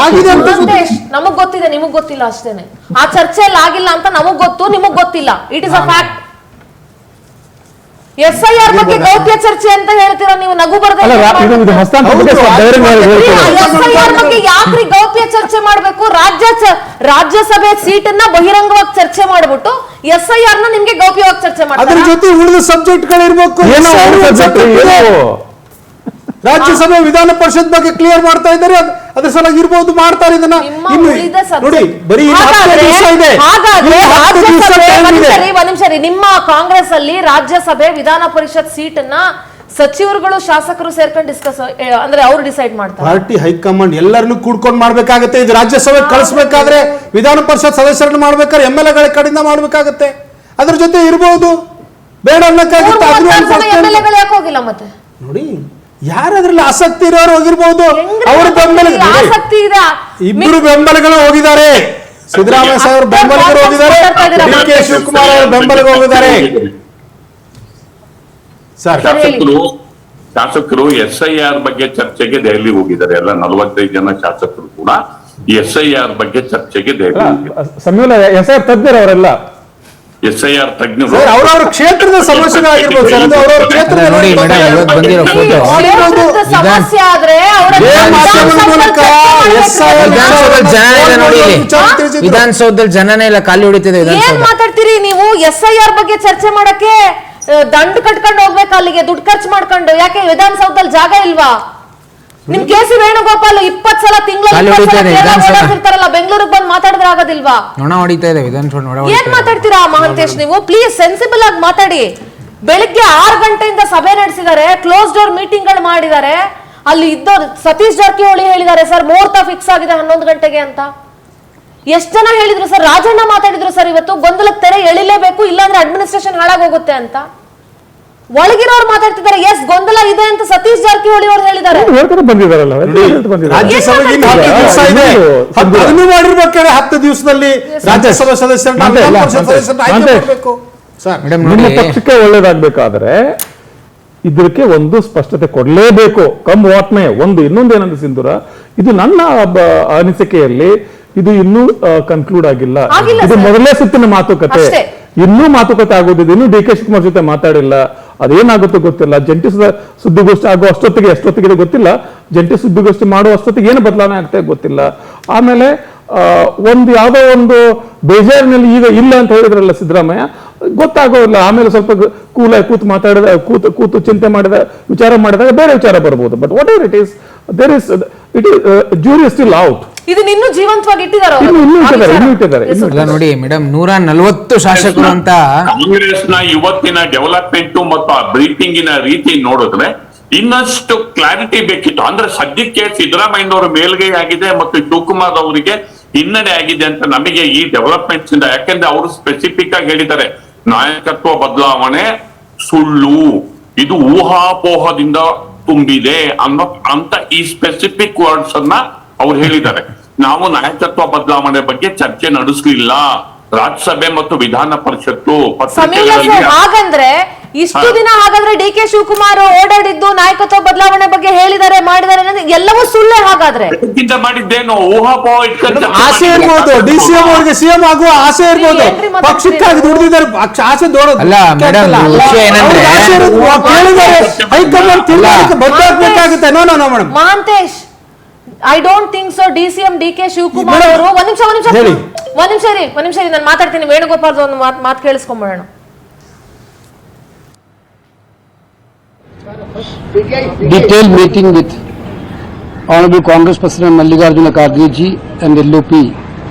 ಆಗಿದೆ ಅಂತ ನಮಗ್ ಗೊತ್ತಿದೆ, ನಿಮಗ್ ಗೊತ್ತಿಲ್ಲ ಅಷ್ಟೇನೆ. ಆ ಚರ್ಚೆಯಲ್ಲಿ ಆಗಿಲ್ಲ ಅಂತ ನಮಗ್ ಗೊತ್ತು, ನಿಮಗ್ ಗೊತ್ತಿಲ್ಲ. It is a fact. SIR ಬಗ್ಗೆ ಗೌಪ್ಯ ಚರ್ಚೆ ಅಂತ ಹೇಳ್ತೀರಾ ನೀವು, ನಗು ಬರದೆ. SIR ಬಗ್ಗೆ ಯಾಕ್ರಿ ಗೌಪ್ಯ ಚರ್ಚೆ ಮಾಡ್ಬೇಕು? ರಾಜ್ಯಸಭೆ ಸೀಟ್ ಅನ್ನ ಬಹಿರಂಗವಾಗಿ ಚರ್ಚೆ ಮಾಡ್ಬಿಟ್ಟು SIR ನ ನಿಮ್ಗೆ ಗೌಪ್ಯವಾಗಿ ಚರ್ಚೆ ಮಾಡ್ತಾರೆ. ಅದ್ರ ಜೊತೆ ಉಳಿದ ಸಬ್ಜೆಕ್ಟ್ ಗಳಿರ್ಬೇಕು. ರಾಜ್ಯಸಭೆ ವಿಧಾನ ಪರಿಷತ್ ಬಗ್ಗೆ ಕ್ಲಿಯರ್ ಮಾಡ್ತಾ ಇದ್ದಾರೆ, ಅದ್ರ ಸಲುವಾಗಿ ಇರ್ಬೋದು, ಮಾಡ್ತಾರೆ ಇದನ್ನ. ನೋಡಿ, ಬರೀ ಒಂದ್ ನಿಮಿಷ ರೀ, ನಿಮ್ಮ ಕಾಂಗ್ರೆಸ್ ಅಲ್ಲಿ ರಾಜ್ಯಸಭೆ ವಿಧಾನ ಪರಿಷತ್ ಸೀಟ್ ಅನ್ನ ಸಚಿವರುಗಳು ಶಾಸಕರು ಸೇರ್ಕೊಂಡು ಡಿಸ್ಕಸ್ ಅಂದ್ರೆ ಅವ್ರು ಡಿಸೈಡ್ ಮಾಡ್ತಾರೆ. ಪಾರ್ಟಿ ಹೈಕಮಾಂಡ್ ಎಲ್ಲರನ್ನು ಕೂಡ್ಕೊಂಡು ಮಾಡ್ಬೇಕಾಗತ್ತೆ. ಇದು ರಾಜ್ಯಸಭೆ ಕಳಿಸ್ಬೇಕಾದ್ರೆ, ವಿಧಾನ ಪರಿಷತ್ ಸದಸ್ಯರನ್ನು ಮಾಡ್ಬೇಕಾದ್ರೆ MLA ಗಳ ಕಡೆಯಿಂದ ಮಾಡ್ಬೇಕಾಗತ್ತೆ. ಅದ್ರ ಜೊತೆ ಇರ್ಬೋದು, ಬೇಡ ಅನ್ನಕ್ಕಾಗುತ್ತೆ. ಯಾಕೆ ಹೋಗಿಲ್ಲ ಮತ್ತೆ? ನೋಡಿ, ಯಾರದ್ರಲ್ಲಿ ಆಸಕ್ತಿ ಇರೋರು ಹೋಗಿರ್ಬಹುದು, ಅವ್ರ ಬೆಂಬಲ ಆಸಕ್ತಿ ಇದೆ. ಇಬ್ಬರು ಬೆಂಬಲಗಳು ಹೋಗಿದ್ದಾರೆ. ಸಿದ್ದರಾಮಯ್ಯ ಸಾಹೇಬ್ ಬೆಂಬಲಿಗರು ಹೋಗಿದ್ದಾರೆ, ಡಿ ಕೆ ಶಿವಕುಮಾರ್ ಅವರ ಬೆಂಬಲಿಗರು ಹೋಗಿದ್ದಾರೆ. ಶಾಸಕರು SIR ಬಗ್ಗೆ ಚರ್ಚೆಗೆ ದೆಹಲಿ ಹೋಗಿದ್ದಾರೆ. ಎಲ್ಲ 45 ಜನ ಶಾಸಕರು ಕೂಡ SIR ಬಗ್ಗೆ ಚರ್ಚೆಗೆ ದೆಹಲಿ SIR ತಜ್ಞರು ಅವರೆಲ್ಲ. SIR ತಜ್ಞರು ಅವರವರ ಕ್ಷೇತ್ರದ ಸಮಸ್ಯೆಗಳಾಗಿರ್ಬೋದು ಸರ್. ಅವರವರ ಕ್ಷೇತ್ರದ ಸಮಸ್ಯೆ ಆದ್ರೆ ವಿಧಾನಸೌಧದಲ್ಲಿ ಜನನೇ ಇಲ್ಲ, ಖಾಲಿ ಹೊಡಿತಿದೆ. ಏನ್ ಮಾತಾಡ್ತೀರಿ ನೀವು? SIR ಬಗ್ಗೆ ಚರ್ಚೆ ಮಾಡಕ್ಕೆ ದಂಡು ಕಟ್ಕೊಂಡು ಹೋಗ್ಬೇಕು ಅಲ್ಲಿಗೆ, ದುಡ್ಡು ಖರ್ಚು ಮಾಡ್ಕೊಂಡು. ಯಾಕೆ ವಿಧಾನಸೌಧದಲ್ಲಿ ಜಾಗ ಇಲ್ವಾ? ನಿಮ್ KC ವೇಣುಗೋಪಾಲ್ 20 ಸಲ ತಿಂಗಳಾಗಿರ್ತಾರಲ್ಲ, ಬೆಂಗಳೂರಿಗೆ ಬಂದು ಮಾತಾಡಿದ್ರೆ ಆಗೋದಿಲ್ವಾ? ಏನ್ ಮಾತಾಡ್ತೀರಾ ಮಹಾಂತೇಶ್ ನೀವು? ಪ್ಲೀಸ್ ಸೆನ್ಸಿಬಲ್ ಆಗಿ ಮಾತಾಡಿ. ಬೆಳಿಗ್ಗೆ 6 ಗಂಟೆಯಿಂದ ಸಭೆ ನಡೆಸಿದ್ದಾರೆ, ಕ್ಲೋಸ್ ಡೋರ್ ಮೀಟಿಂಗ್ ಗಳು ಮಾಡಿದ್ದಾರೆ. ಅಲ್ಲಿ ಇದ್ದವ್ರು ಸತೀಶ್ ಜಾರಕಿಹೊಳಿ ಹೇಳಿದ್ದಾರೆ, ಸರ್ ಮುಹೂರ್ತ ಫಿಕ್ಸ್ ಆಗಿದೆ 11 ಗಂಟೆಗೆ ಅಂತ. ಎಷ್ಟ್ ಜನ ಹೇಳಿದ್ರು ಸರ್? ರಾಜಣ್ಣ ಮಾತಾಡಿದ್ರು ಸರ್, ಇವತ್ತು ಗೊಂದಲಕ್ಕೆ ತೆರೆ ಎಳಿಲೇಬೇಕು, ಇಲ್ಲಾಂದ್ರೆ ಅಡ್ಮಿನಿಸ್ಟ್ರೇಷನ್ ಹಾಳಾಗೋಗುತ್ತೆ ಅಂತ. ಒಳಗಿರೋರು ಮಾತಾಡ್ತಿದ್ದಾರೆ, ಎಸ್ ಗೊಂದಲ ಇದೆ ಅಂತ ಸತೀಶ್ ಜಾರಕಿಹೊಳಿ ಅವರು ಹೇಳಿದ್ದಾರೆ. ಮಾಡಿರ್ಬೇಕಾದ್ರೆ 10 ದಿವಸದಲ್ಲಿ ರಾಜ್ಯಸಭಾ ನಿಮ್ಮ ಪಕ್ಷಕ್ಕೆ ಒಳ್ಳೇದಾಗ್ಬೇಕಾದ್ರೆ ಇದಕ್ಕೆ ಒಂದು ಸ್ಪಷ್ಟತೆ ಕೊಡಲೇಬೇಕು. Come what may. ಇನ್ನೊಂದೇನಂದ್ರೆ ಸಿಂಧೂರ, ಇದು ನನ್ನ ಅನಿಸಿಕೆಯಲ್ಲಿ ಇದು ಇನ್ನೂ ಕನ್ಕ್ಲೂಡ್ ಆಗಿಲ್ಲ. ಆಗಿಲ್ಲ ಇದು ಸರ್. ಮೊದಲನೇ ಸುತ್ತಿನ ಮಾತುಕತೆ, ಅಷ್ಟೇ. ಇನ್ನೂ ಮಾತುಕತೆ ಆಗೋದಿದೆ. ಇನ್ನೂ ಡಿ ಕೆ ಶಿವಕುಮಾರ್ ಜೊತೆ ಮಾತಾಡಿಲ್ಲ. ಅದೇನಾಗುತ್ತೋ ಗೊತ್ತಿಲ್ಲ. ಜಂಟಿ ಸುದ್ದಿಗೋಷ್ಠಿ ಆಗೋ ಎಷ್ಟೊತ್ತಿಗೆ ಗೊತ್ತಿಲ್ಲ. ಜಂಟಿ ಸುದ್ದಿಗೋಷ್ಠಿ ಮಾಡುವ ಅಷ್ಟೊತ್ತಿಗೆ ಏನು ಬದಲಾವಣೆ ಆಗ್ತಾ ಗೊತ್ತಿಲ್ಲ. ಆಮೇಲೆ ಒಂದು ಯಾವುದೋ ಒಂದು ಬೇಜಾರಿನಲ್ಲಿ ಈಗ ಇಲ್ಲ ಅಂತ ಹೇಳಿದ್ರಲ್ಲ ಸಿದ್ದರಾಮಯ್ಯ, ಗೊತ್ತಾಗೋಲ್ಲ. ಆಮೇಲೆ ಸ್ವಲ್ಪ ಕೂತು ಮಾತಾಡಿದ ಕೂತು ಚಿಂತೆ ವಿಚಾರ ಮಾಡಿದಾಗ ಬೇರೆ ವಿಚಾರ ಬರ್ಬೋದು. But whatever it is, there is jury still out. ಇದನ್ನ ಇನ್ನೂ ಜೀವಂತವಾಗಿ ಇಟ್ಟಿದ್ದಾರೆ ಇನ್ನೂ ಇಟ್ಟಿದ್ದಾರೆ. ಅಲ್ಲ ನೋಡಿ ಮೇಡಮ್, 140 ಶಾಸಕರು ಅಂತ ಕಾಂಗ್ರೆಸ್ನ ಇವತ್ತಿನ ಡೆವಲಪ್ಮೆಂಟ್ ಮತ್ತು ಆ ಬ್ರೀಫಿಂಗಿನ ರೀತಿ ನೋಡಿದ್ರೆ ಇನ್ನಷ್ಟು ಕ್ಲಾರಿಟಿ ಬೇಕಿತ್ತು. ಅಂದ್ರೆ ಸದ್ಯಕ್ಕೆ ಸಿದ್ದರಾಮಯ್ಯನವರ ಮೇಲ್ಗೈ ಆಗಿದೆ ಮತ್ತು ಶಿವಕುಮಾರ್ ಅವರಿಗೆ ಹಿನ್ನಡೆ ಆಗಿದೆ ಅಂತ ನಮಗೆ ಈ ಡೆವಲಪ್ಮೆಂಟ್ಸ್ ಇಂದ. ಯಾಕೆಂದ್ರೆ ಅವರು ಸ್ಪೆಸಿಫಿಕ್ ಆಗಿ ಹೇಳಿದ್ದಾರೆ, ನಾಯಕತ್ವ ಬದಲಾವಣೆ ಸುಳ್ಳು, ಇದು ಊಹಾಪೋಹದಿಂದ ತುಂಬಿದೆ ಅಂತ ಈ ಸ್ಪೆಸಿಫಿಕ್ ವರ್ಡ್ಸ್ ಅನ್ನ ಅವ್ರು ಹೇಳಿದ್ದಾರೆ. ನಾವು ನಾಯಕತ್ವ ಬದಲಾವಣೆ ಬಗ್ಗೆ ಚರ್ಚೆ ನಡೆಸಲಿಲ್ಲ. ರಾಜ್ಯಸಭೆ ಮತ್ತು ವಿಧಾನ ಪರಿಷತ್ತು ಹಾಗಂದ್ರೆ ಇಷ್ಟು ದಿನ ಹಾಗಾದ್ರೆ ಡಿ ಕೆ ಶಿವಕುಮಾರ್ ಓಡಾಡಿದ್ದು ನಾಯಕತ್ವ ಬದಲಾವಣೆ ಬಗ್ಗೆ ಹೇಳಿದ್ದಾರೆ, ಮಾಡಿದ್ದಾರೆ ಅನ್ನೋದು ಎಲ್ಲವೂ ಸುಳ್ಳೇ. ಹಾಗಾದ್ರೆ ಮಾಡಿದ್ದೇನು ಊಹಾಪೋಹ ಇಟ್ಕೊಂಡು ಆಸೆ ಇರ್ಬೋದು, ಡಿಸಿಎಂ ಅವರಿಗೆ ಸಿಎಂ ಆಗುವ ಆಸೆ ಇರ್ಬೋದು, ಪಕ್ಷಕ್ಕಾಗಿ ದುಡಿದಿದ್ದಾರೆ, ಆಸೆ ದೊಡ್ಡ ಅಲ್ಲ ಮೇಡಮ್, ವಿಷಯ ಏನಂದ್ರೆ ಹೈಕಮಾಂಡ್ ತೀರ್ಮಾನಕ್ಕೆ ಬದಲಾಗಬೇಕಾಗುತ್ತೆ. No madam. Mahantesh, I don't think so. DCM D K Shivakumar ಅವರು ಒಂದ್ ನಿಮಿಷ ನಾನು ಮಾತಾಡ್ತೀನಿ. ವೇಣುಗೋಪಾಲ್ ಒಂದು ಮಾತು ಕೇಳಿಸ್ಕೊಂಡ್ಬಿಡೋಣ. Detailed meeting with Honorable Congress President Mallikarjuna Kharge ji and LOP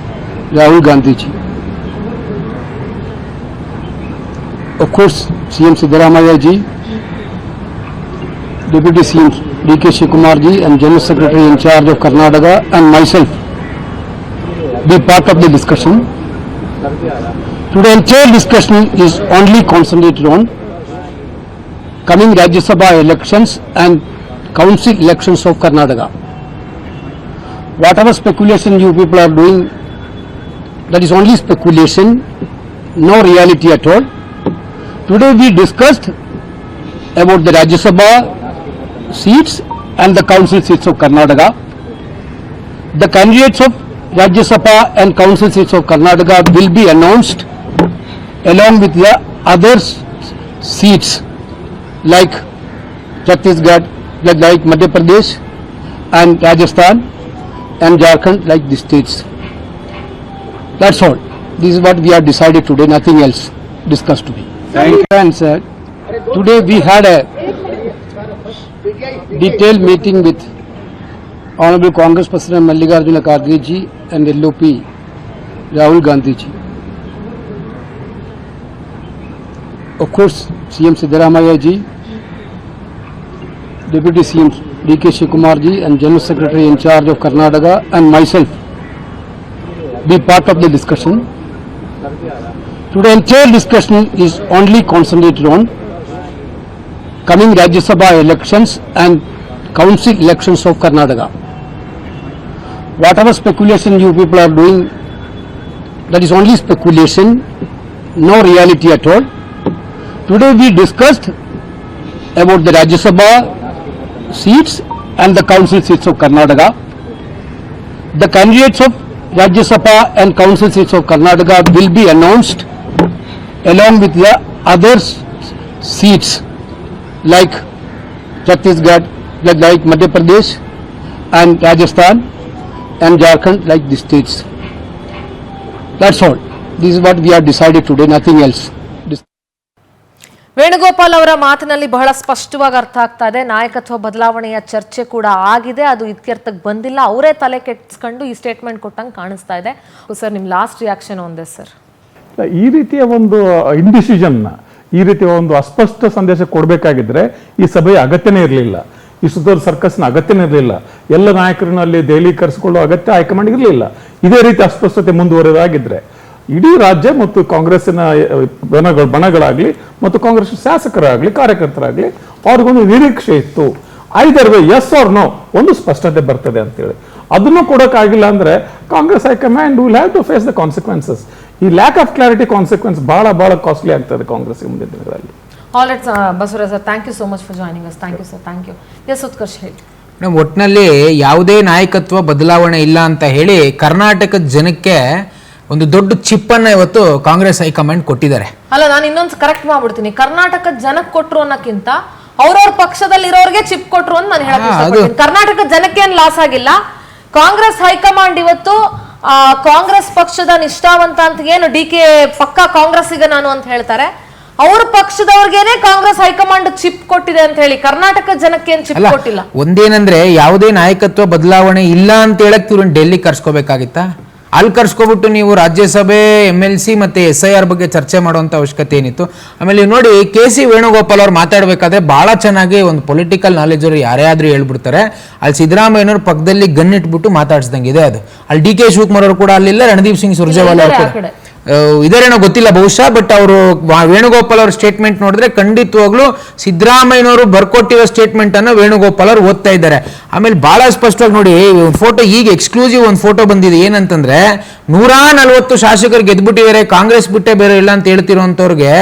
Rahul Gandhi ji. Of course, CM Siddaramaiah ji, Deputy CM D.K. Shivakumar ji and General Secretary in charge of Karnataka and myself be part of the discussion. Today entire discussion is only concentrated on coming Rajya Sabha elections and council elections of Karnataka. Whatever speculation you people are doing, that is only speculation, no reality at all. Today we discussed about the Rajya Sabha seats and the council seats of Karnataka. The candidates of Rajya Sabha and council seats of Karnataka will be announced along with the other seats like Chhattisgarh, like Madhya Pradesh and Rajasthan and Jharkhand, like the states. That's all. This is what we have decided today, nothing else discussed today. Thank you. And sir, today we had a detailed meeting with Honorable Congress President Mallikarjuna Kharge ji and LOP Rahul Gandhi ji. Of course, CM Siddaramaiah ji, Deputy CM D.K. Shivakumar ji and General Secretary in charge of Karnataka and myself be part of the discussion. Today entire discussion is only concentrated on coming Rajya Sabha elections and council elections of Karnataka. Whatever speculation you people are doing, that is only speculation, no reality at all. Today we discussed about the Rajya Sabha seats and the council seats of Karnataka. The candidates of Rajya Sabha and council seats of Karnataka will be announced along with the other seats like Chhattisgarh, like Madhya Pradesh and Rajasthan and Jharkhand, like the states. That's all. This is what we have decided today, nothing else. Venugopal ಅವರ ಮಾತಿನಲ್ಲಿ ಬಹಳ ಸ್ಪಷ್ಟವಾಗಿ ಅರ್ಥ ಆಗ್ತಾ ಇದೆ. ನಾಯಕತ್ವ ಬದಲಾವಣೆಯ ಚರ್ಚೆ ಕೂಡ ಆಗಿದೆ, ಅದು ಇತ್ಯರ್ಥಕ್ಕೆ ಬಂದಿಲ್ಲ. ಅವರೇ ತಲೆ ಕೆಡಿಸ್ಕೊಂಡು ಈ ಸ್ಟೇಟ್ಮೆಂಟ್ ಕೊಟ್ಟಂಗೆ ಕಾಣಿಸ್ತಾ ಇದೆ. ಸರ್, ನಿಮ್ಮ ಲಾಸ್ಟ್ ರಿಯಾಕ್ಷನ್ ಒಂದೇ ಸರ್. ಈ ರೀತಿಯ ಒಂದು ಇಂಡಿಸಿಷನ್, ಈ ರೀತಿಯ ಒಂದು ಅಸ್ಪಷ್ಟ ಸಂದೇಶ ಕೊಡಬೇಕಾಗಿದ್ರೆ ಈ ಸಭೆಯ ಅಗತ್ಯನೇ ಇರಲಿಲ್ಲ. ಈ ಸುತ್ತೋರ್ ಸರ್ಕಸ್ನ ಅಗತ್ಯನೇ ಇರಲಿಲ್ಲ. ಎಲ್ಲ ನಾಯಕರನ್ನಲ್ಲಿ ದೆಹಲಿ ಕರೆಸಿಕೊಳ್ಳುವ ಅಗತ್ಯ ಹೈಕಮಾಂಡ್ ಇರಲಿಲ್ಲ. ಇದೇ ರೀತಿ ಅಸ್ಪಷ್ಟತೆ ಮುಂದುವರೆದಾಗಿದ್ರೆ ಇಡೀ ರಾಜ್ಯ ಮತ್ತು ಕಾಂಗ್ರೆಸ್ಸಿನ ಬಣಗಳಾಗ್ಲಿ ಮತ್ತು ಕಾಂಗ್ರೆಸ್ ಶಾಸಕರಾಗ್ಲಿ ಕಾರ್ಯಕರ್ತರಾಗ್ಲಿ ಅವ್ರಿಗೊಂದು ನಿರೀಕ್ಷೆ ಇತ್ತು. Either way yes or no ಒಂದು ಸ್ಪಷ್ಟತೆ ಬರ್ತದೆ ಅಂತೇಳಿ. ಅದನ್ನು ಕೊಡೋಕ್ಕಾಗಿಲ್ಲ ಅಂದ್ರೆ Congress high command will have to face the consequences. ಈ ಲ್ಯಾಕ್ ಆಫ್ ಕ್ಲಾರಿಟಿ ಕಾನ್ಸಿಕ್ವೆನ್ಸ್ ಬಹಳ ಕಾಸ್ಟ್ಲಿ ಆಗ್ತದೆ ಕಾಂಗ್ರೆಸ್ಗೆ ಮುಂದಿನ ದಿನಗಳಲ್ಲಿ. All right Basavaraj sir, thank you so much for joining us. Thank you sir, thank you. Yes Utkarsh ಹೇಳಿ. ಮೇಡಮ್ ಒಟ್ಟಿನಲ್ಲಿ ಯಾವುದೇ ನಾಯಕತ್ವ ಬದಲಾವಣೆ ಇಲ್ಲ ಅಂತ ಹೇಳಿ ಕರ್ನಾಟಕದ ಜನಕ್ಕೆ ಒಂದು ದೊಡ್ಡ ಚಿಪ್ ಅನ್ನ ಇವತ್ತು ಕಾಂಗ್ರೆಸ್ ಹೈಕಮಾಂಡ್ ಕೊಟ್ಟಿದ್ದಾರೆ. ಅಲ್ಲ, ನಾನು ಇನ್ನೊಂದು ಕರೆಕ್ಟ್ ಮಾಡ್ಬಿಡ್ತೀನಿ. ಕರ್ನಾಟಕದ ಜನಕ್ಕೆ ಕೊಟ್ರು ಅನ್ನೋಕ್ಕಿಂತ ಅವ್ರವ್ರ ಪಕ್ಷದಲ್ಲಿ ಇರೋರಿಗೆ ಚಿಪ್ ಕೊಟ್ರು ಅಂತ ನಾನು ಹೇಳಕ್ ಇಷ್ಟಪಡ್ತೀನಿ. ಕರ್ನಾಟಕದ ಜನಕ್ಕೆ ಏನ್ ಲಾಸ್ ಆಗಿಲ್ಲ. ಕಾಂಗ್ರೆಸ್ ಹೈಕಮಾಂಡ್ ಇವತ್ತು ಕಾಂಗ್ರೆಸ್ ಪಕ್ಷದ ನಿಷ್ಠಾವಂತ ಅಂತ ಏನು ಡಿ ಕೆ ಪಕ್ಕಾ ಕಾಂಗ್ರೆಸ್ಸಿಗೆ ನಾನು ಅಂತ ಹೇಳ್ತಾರೆ, ಅವ್ರ ಪಕ್ಷದವ್ರಿಗೇನೆ ಕಾಂಗ್ರೆಸ್ ಹೈಕಮಾಂಡ್ ಚಿಪ್ ಕೊಟ್ಟಿದೆ ಅಂತ ಹೇಳಿ ಕರ್ನಾಟಕ ಜನಕ್ಕೆ ಏನ್ ಚಿಪ್ ಕೊಟ್ಟಿಲ್ಲ. ಒಂದೇನಂದ್ರೆ ಯಾವುದೇ ನಾಯಕತ್ವ ಬದಲಾವಣೆ ಇಲ್ಲ ಅಂತ ಹೇಳಕ್ ಇವ್ರನ್ನ ಡೆಲ್ಲಿ ಕರ್ಸ್ಕೋಬೇಕಾಗಿತ್ತಾ? ಅಲ್ಲಿ ಕರ್ಸ್ಕೊಬಿಟ್ಟು ನೀವು ರಾಜ್ಯಸಭೆ MLC ಮತ್ತೆ SIR ಬಗ್ಗೆ ಚರ್ಚೆ ಮಾಡುವಂತ ಅವಶ್ಯಕತೆ ಏನಿತ್ತು? ಆಮೇಲೆ ನೋಡಿ KC ವೇಣುಗೋಪಾಲ್ ಅವ್ರು ಮಾತಾಡ್ಬೇಕಾದ್ರೆ ಬಹಳ ಚೆನ್ನಾಗಿ ಒಂದು ಪೊಲಿಟಿಕಲ್ ನಾಲೆಜ್ ಅವರು ಯಾರೇ ಆದ್ರೂ ಹೇಳ್ಬಿಡ್ತಾರೆ. ಅಲ್ಲಿ ಸಿದ್ದರಾಮಯ್ಯನವ್ರ ಪಕ್ಕದಲ್ಲಿ ಗನ್ ಇಟ್ಬಿಟ್ಟು ಮಾತಾಡ್ಸ್ದಂಗಿದೆ ಅದು. ಅಲ್ಲಿ DK ಶಿವಕುಮಾರ್ ಅವರು ಕೂಡ ಅಲ್ಲಿಲ್ಲ, ರಣದೀಪ್ ಸಿಂಗ್ ಸುರ್ಜೇವಾಲಾ ಅವರು ಕೂಡ ಇದರೇನೋ ಗೊತ್ತಿಲ್ಲ ಬಹುಶಃ, ಬಟ್ ಅವರು ವೇಣುಗೋಪಾಲ್ ಅವ್ರ ಸ್ಟೇಟ್ಮೆಂಟ್ ನೋಡಿದ್ರೆ ಖಂಡಿತವಾಗ್ಲೂ ಸಿದ್ದರಾಮಯ್ಯನವರು ಬರ್ಕೊಟ್ಟಿರೋ ಸ್ಟೇಟ್ಮೆಂಟ್ ಅನ್ನ ವೇಣುಗೋಪಾಲ್ ಅವರು ಓದ್ತಾ ಇದ್ದಾರೆ. ಆಮೇಲೆ ಬಹಳ ಸ್ಪಷ್ಟವಾಗಿ ನೋಡಿ ಫೋಟೋ, ಈಗ ಎಕ್ಸ್ಕ್ಲೂಸಿವ್ ಒಂದು ಫೋಟೋ ಬಂದಿದೆ. ಏನಂತಂದ್ರೆ 140 ಶಾಸಕರು ಗೆದ್ಬಿಟ್ಟಿದ್ದಾರೆ, ಕಾಂಗ್ರೆಸ್ ಬಿಟ್ಟೆ ಬೇರೆ ಇಲ್ಲ ಅಂತ ಹೇಳ್ತಿರೋಂಥವ್ರಿಗೆ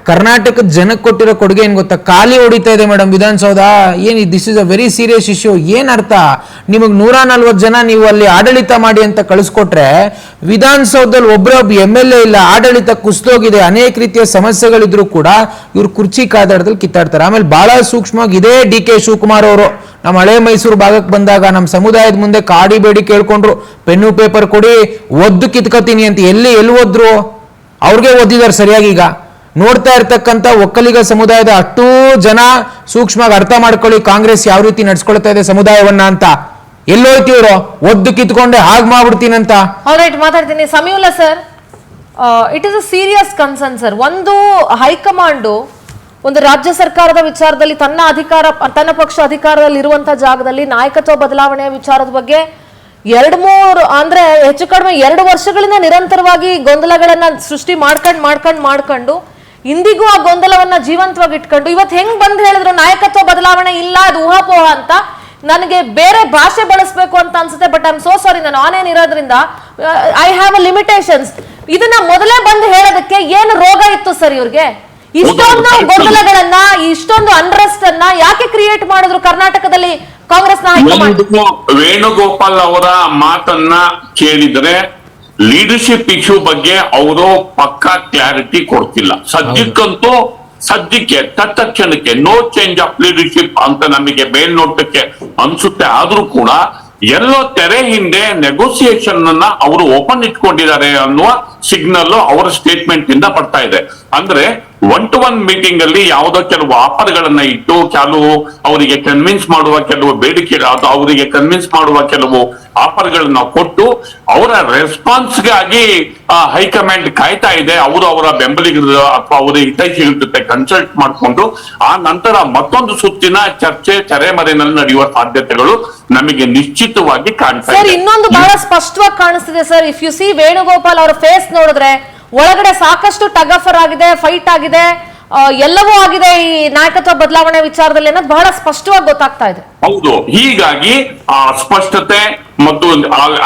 ಕರ್ನಾಟಕದ ಜನಕ್ಕೆ ಕೊಟ್ಟಿರೋ ಕೊಡುಗೆ ಏನ್ ಗೊತ್ತಾ? ಖಾಲಿ ಹೊಡಿತಾ ಇದೆ ಮೇಡಮ್ ವಿಧಾನಸೌಧ. ಏನ್ this is a very serious issue. ಏನ್ ಅರ್ಥ? ನಿಮಗೆ 140 ಜನ ನೀವು ಅಲ್ಲಿ ಆಡಳಿತ ಮಾಡಿ ಅಂತ ಕಳಿಸ್ಕೊಟ್ರೆ ವಿಧಾನಸೌಧದಲ್ಲಿ ಒಬ್ಬರೊಬ್ಬ MLA ಇಲ್ಲ, ಆಡಳಿತ ಕುಸಿದೋಗಿದೆ, ಅನೇಕ ರೀತಿಯ ಸಮಸ್ಯೆಗಳಿದ್ರು ಕೂಡ ಇವ್ರು ಕುರ್ಚಿ ಕಾದಾಡದಲ್ಲಿ ಕಿತ್ತಾಡ್ತಾರೆ. ಆಮೇಲೆ ಬಹಳ ಸೂಕ್ಷ್ಮವಾಗಿ ಇದೇ DK ಶಿವಕುಮಾರ್ ಅವರು ನಮ್ಮ ಹಳೆ ಮೈಸೂರು ಭಾಗಕ್ಕೆ ಬಂದಾಗ ನಮ್ಮ ಸಮುದಾಯದ ಮುಂದೆ ಕಾಡಿ ಬೇಡಿ ಕೇಳ್ಕೊಂಡ್ರು, ಪೆನ್ನು ಪೇಪರ್ ಕೊಡಿ ಒದ್ದು ಕಿತ್ಕೋತೀನಿ ಅಂತ. ಎಲ್ಲಿ ಓದ್ರು? ಅವ್ರಿಗೆ ಓದಿದಾರೆ ಸರಿಯಾಗಿ. ಈಗ ನೋಡ್ತಾ ಇರ್ತಕ್ಕಂಥ ಒಕ್ಕಲಿಗ ಸಮುದಾಯದ ಅಷ್ಟೂ ಜನ ಸೂಕ್ಷ್ಮವಾಗಿ ಅರ್ಥ ಮಾಡ್ಕೊಳ್ಳಿ ಕಾಂಗ್ರೆಸ್ ಯಾವ ರೀತಿ ನಡ್ಸ್ಕೊಳ್ತಾ ಇದೆ ಸಮುದಾಯವನ್ನ ಅಂತ. ಎಲ್ಲೋಯ್ತಿವ್ರು ಒದ್ದು ಕಿತ್ಕೊಂಡೆ ಹಾಗೆ ಮಾಡ್ಬಿಡ್ತೀನಂತ. ಆಲ್ರೈಟ್, ಮಾತಾಡ್ತೀನಿ. Samiulla sir, it is a serious concern sir. ಒಂದು ಹೈಕಮಾಂಡು ಒಂದು ರಾಜ್ಯ ಸರ್ಕಾರದ ವಿಚಾರದಲ್ಲಿ ತನ್ನ ಪಕ್ಷ ಅಧಿಕಾರದಲ್ಲಿ ಇರುವಂತಹ ಜಾಗದಲ್ಲಿ ನಾಯಕತ್ವ ಬದಲಾವಣೆಯ ವಿಚಾರದ ಬಗ್ಗೆ 2-3 ಅಂದ್ರೆ ಹೆಚ್ಚು ಕಡಿಮೆ 2 ವರ್ಷಗಳಿಂದ ನಿರಂತರವಾಗಿ ಗೊಂದಲಗಳನ್ನ ಸೃಷ್ಟಿ ಮಾಡ್ಕೊಂಡು ಇಂದಿಗೂ ಆ ಗೊಂದಲವನ್ನ ಜೀವಂತವಾಗಿ ಇಟ್ಕೊಂಡು ಇವತ್ತು ಹೆಂಗ್ ಬಂದ್ ಹೇಳಿದ್ರು ನಾಯಕತ್ವ ಬದಲಾವಣೆ ಇಲ್ಲ, ಅದು ಊಹಾಪೋಹ ಅಂತ. ನನಗೆ ಬೇರೆ ಭಾಷೆ ಬಳಸಬೇಕು ಅಂತ ಅನ್ಸುತ್ತೆ, but I am so sorry, ನಾನು ಆನೇನ್ ಇರೋದ್ರಿಂದ ಐ ಹ್ಯಾವ್ ಅ ಲಿಮಿಟೇಷನ್ಸ್. ಇದನ್ನ ಮೊದಲೇ ಬಂದು ಹೇಳೋದಕ್ಕೆ ಏನು ರೋಗ ಇತ್ತು ಸರ್ ಇವ್ರಿಗೆ? ಇಷ್ಟೊಂದು ಗೊಂದಲಗಳನ್ನ, ಇಷ್ಟೊಂದು ಅನ್ರೆಸ್ಟ್ ಅನ್ನ ಯಾಕೆ ಕ್ರಿಯೇಟ್ ಮಾಡಿದ್ರು ಕರ್ನಾಟಕದಲ್ಲಿ ಕಾಂಗ್ರೆಸ್ನ ಹೈಕಮಾಂಡ್? ವೇಣುಗೋಪಾಲ್ ಅವರ ಮಾತನ್ನ ಕೇಳಿದ್ರೆ ಲೀಡರ್ಶಿಪ್ ಇಶ್ಯೂ ಬಗ್ಗೆ ಅವರು ಪಕ್ಕಾ ಕ್ಲಾರಿಟಿ ಕೊಡ್ತಿಲ್ಲ. ಸದ್ಯಕ್ಕೆ ತತ್ಕ್ಷಣಕ್ಕೆ ನೋ ಚೇಂಜ್ ಆಫ್ ಲೀಡರ್ಶಿಪ್ ಅಂತ ನಮಗೆ ಮೇಲ್ನೋಟಕ್ಕೆ ಅನ್ಸುತ್ತೆ. ಆದ್ರೂ ಕೂಡ ಎಲ್ಲೋ ತೆರೆ ಹಿಂದೆ ನೆಗೋಸಿಯೇಷನ್ ಅನ್ನ ಅವರು ಓಪನ್ ಇಟ್ಕೊಂಡಿದ್ದಾರೆ ಅನ್ನುವ ಸಿಗ್ನಲ್ ಅವರ ಸ್ಟೇಟ್ಮೆಂಟ್ ಇಂದ ಬರ್ತಾ ಇದೆ. ಅಂದ್ರೆ 1-to-1 ಮೀಟಿಂಗ್ ಅಲ್ಲಿ ಯಾವುದೋ ಕೆಲವು ಆಫರ್ ಗಳನ್ನ ಇಟ್ಟು ಅವರಿಗೆ ಕನ್ವಿನ್ಸ್ ಮಾಡುವ ಕೆಲವು ಬೇಡಿಕೆ, ಅವರಿಗೆ ಕನ್ವಿನ್ಸ್ ಮಾಡುವ ಕೆಲವು ಆಫರ್ ಗಳನ್ನ ಕೊಟ್ಟು ಅವರ ರೆಸ್ಪಾನ್ಸ್ಗಾಗಿ ಹೈಕಮಾಂಡ್ ಕಾಯ್ತಾ ಇದೆ. ಅವರು ಅವರ ಬೆಂಬಲಿಗರು ಅಥವಾ ಅವರ ಹಿತೈಷಿಗಳ ಜೊತೆ ಕನ್ಸಲ್ಟ್ ಮಾಡಿಕೊಂಡು ಆ ನಂತರ ಮತ್ತೊಂದು ಸುತ್ತಿನ ಚರ್ಚೆ ತೆರೆಮರೆಯಲ್ಲಿ ನಡೆಯುವ ಸಾಧ್ಯತೆಗಳು ನಮಗೆ ನಿಶ್ಚಿತವಾಗಿ ಕಾಣ್ತಾ ಇದೆ. ಇನ್ನೊಂದು ಬಹಳ ಸ್ಪಷ್ಟವಾಗಿ ಕಾಣಿಸ್ತಿದೆ sir. If U C Venugopal ಅವರ ಫೇಸ್ ನೋಡಿದ್ರೆ ಒಳಗಡೆ ಸಾಕಷ್ಟು ಟಗಫರ್ ಆಗಿದೆ, ಫೈಟ್ ಆಗಿದೆ, ಎಲ್ಲವೂ ಆಗಿದೆ ಈ ನಾಯಕತ್ವ ಬದಲಾವಣೆ ವಿಚಾರದಲ್ಲಿ ಅನ್ನೋದು ಬಹಳ ಸ್ಪಷ್ಟವಾಗಿ ಗೊತ್ತಾಗ್ತಾ ಇದೆ. ಹೌದು, ಹೀಗಾಗಿ ಆ ಸ್ಪಷ್ಟತೆ ಮತ್ತು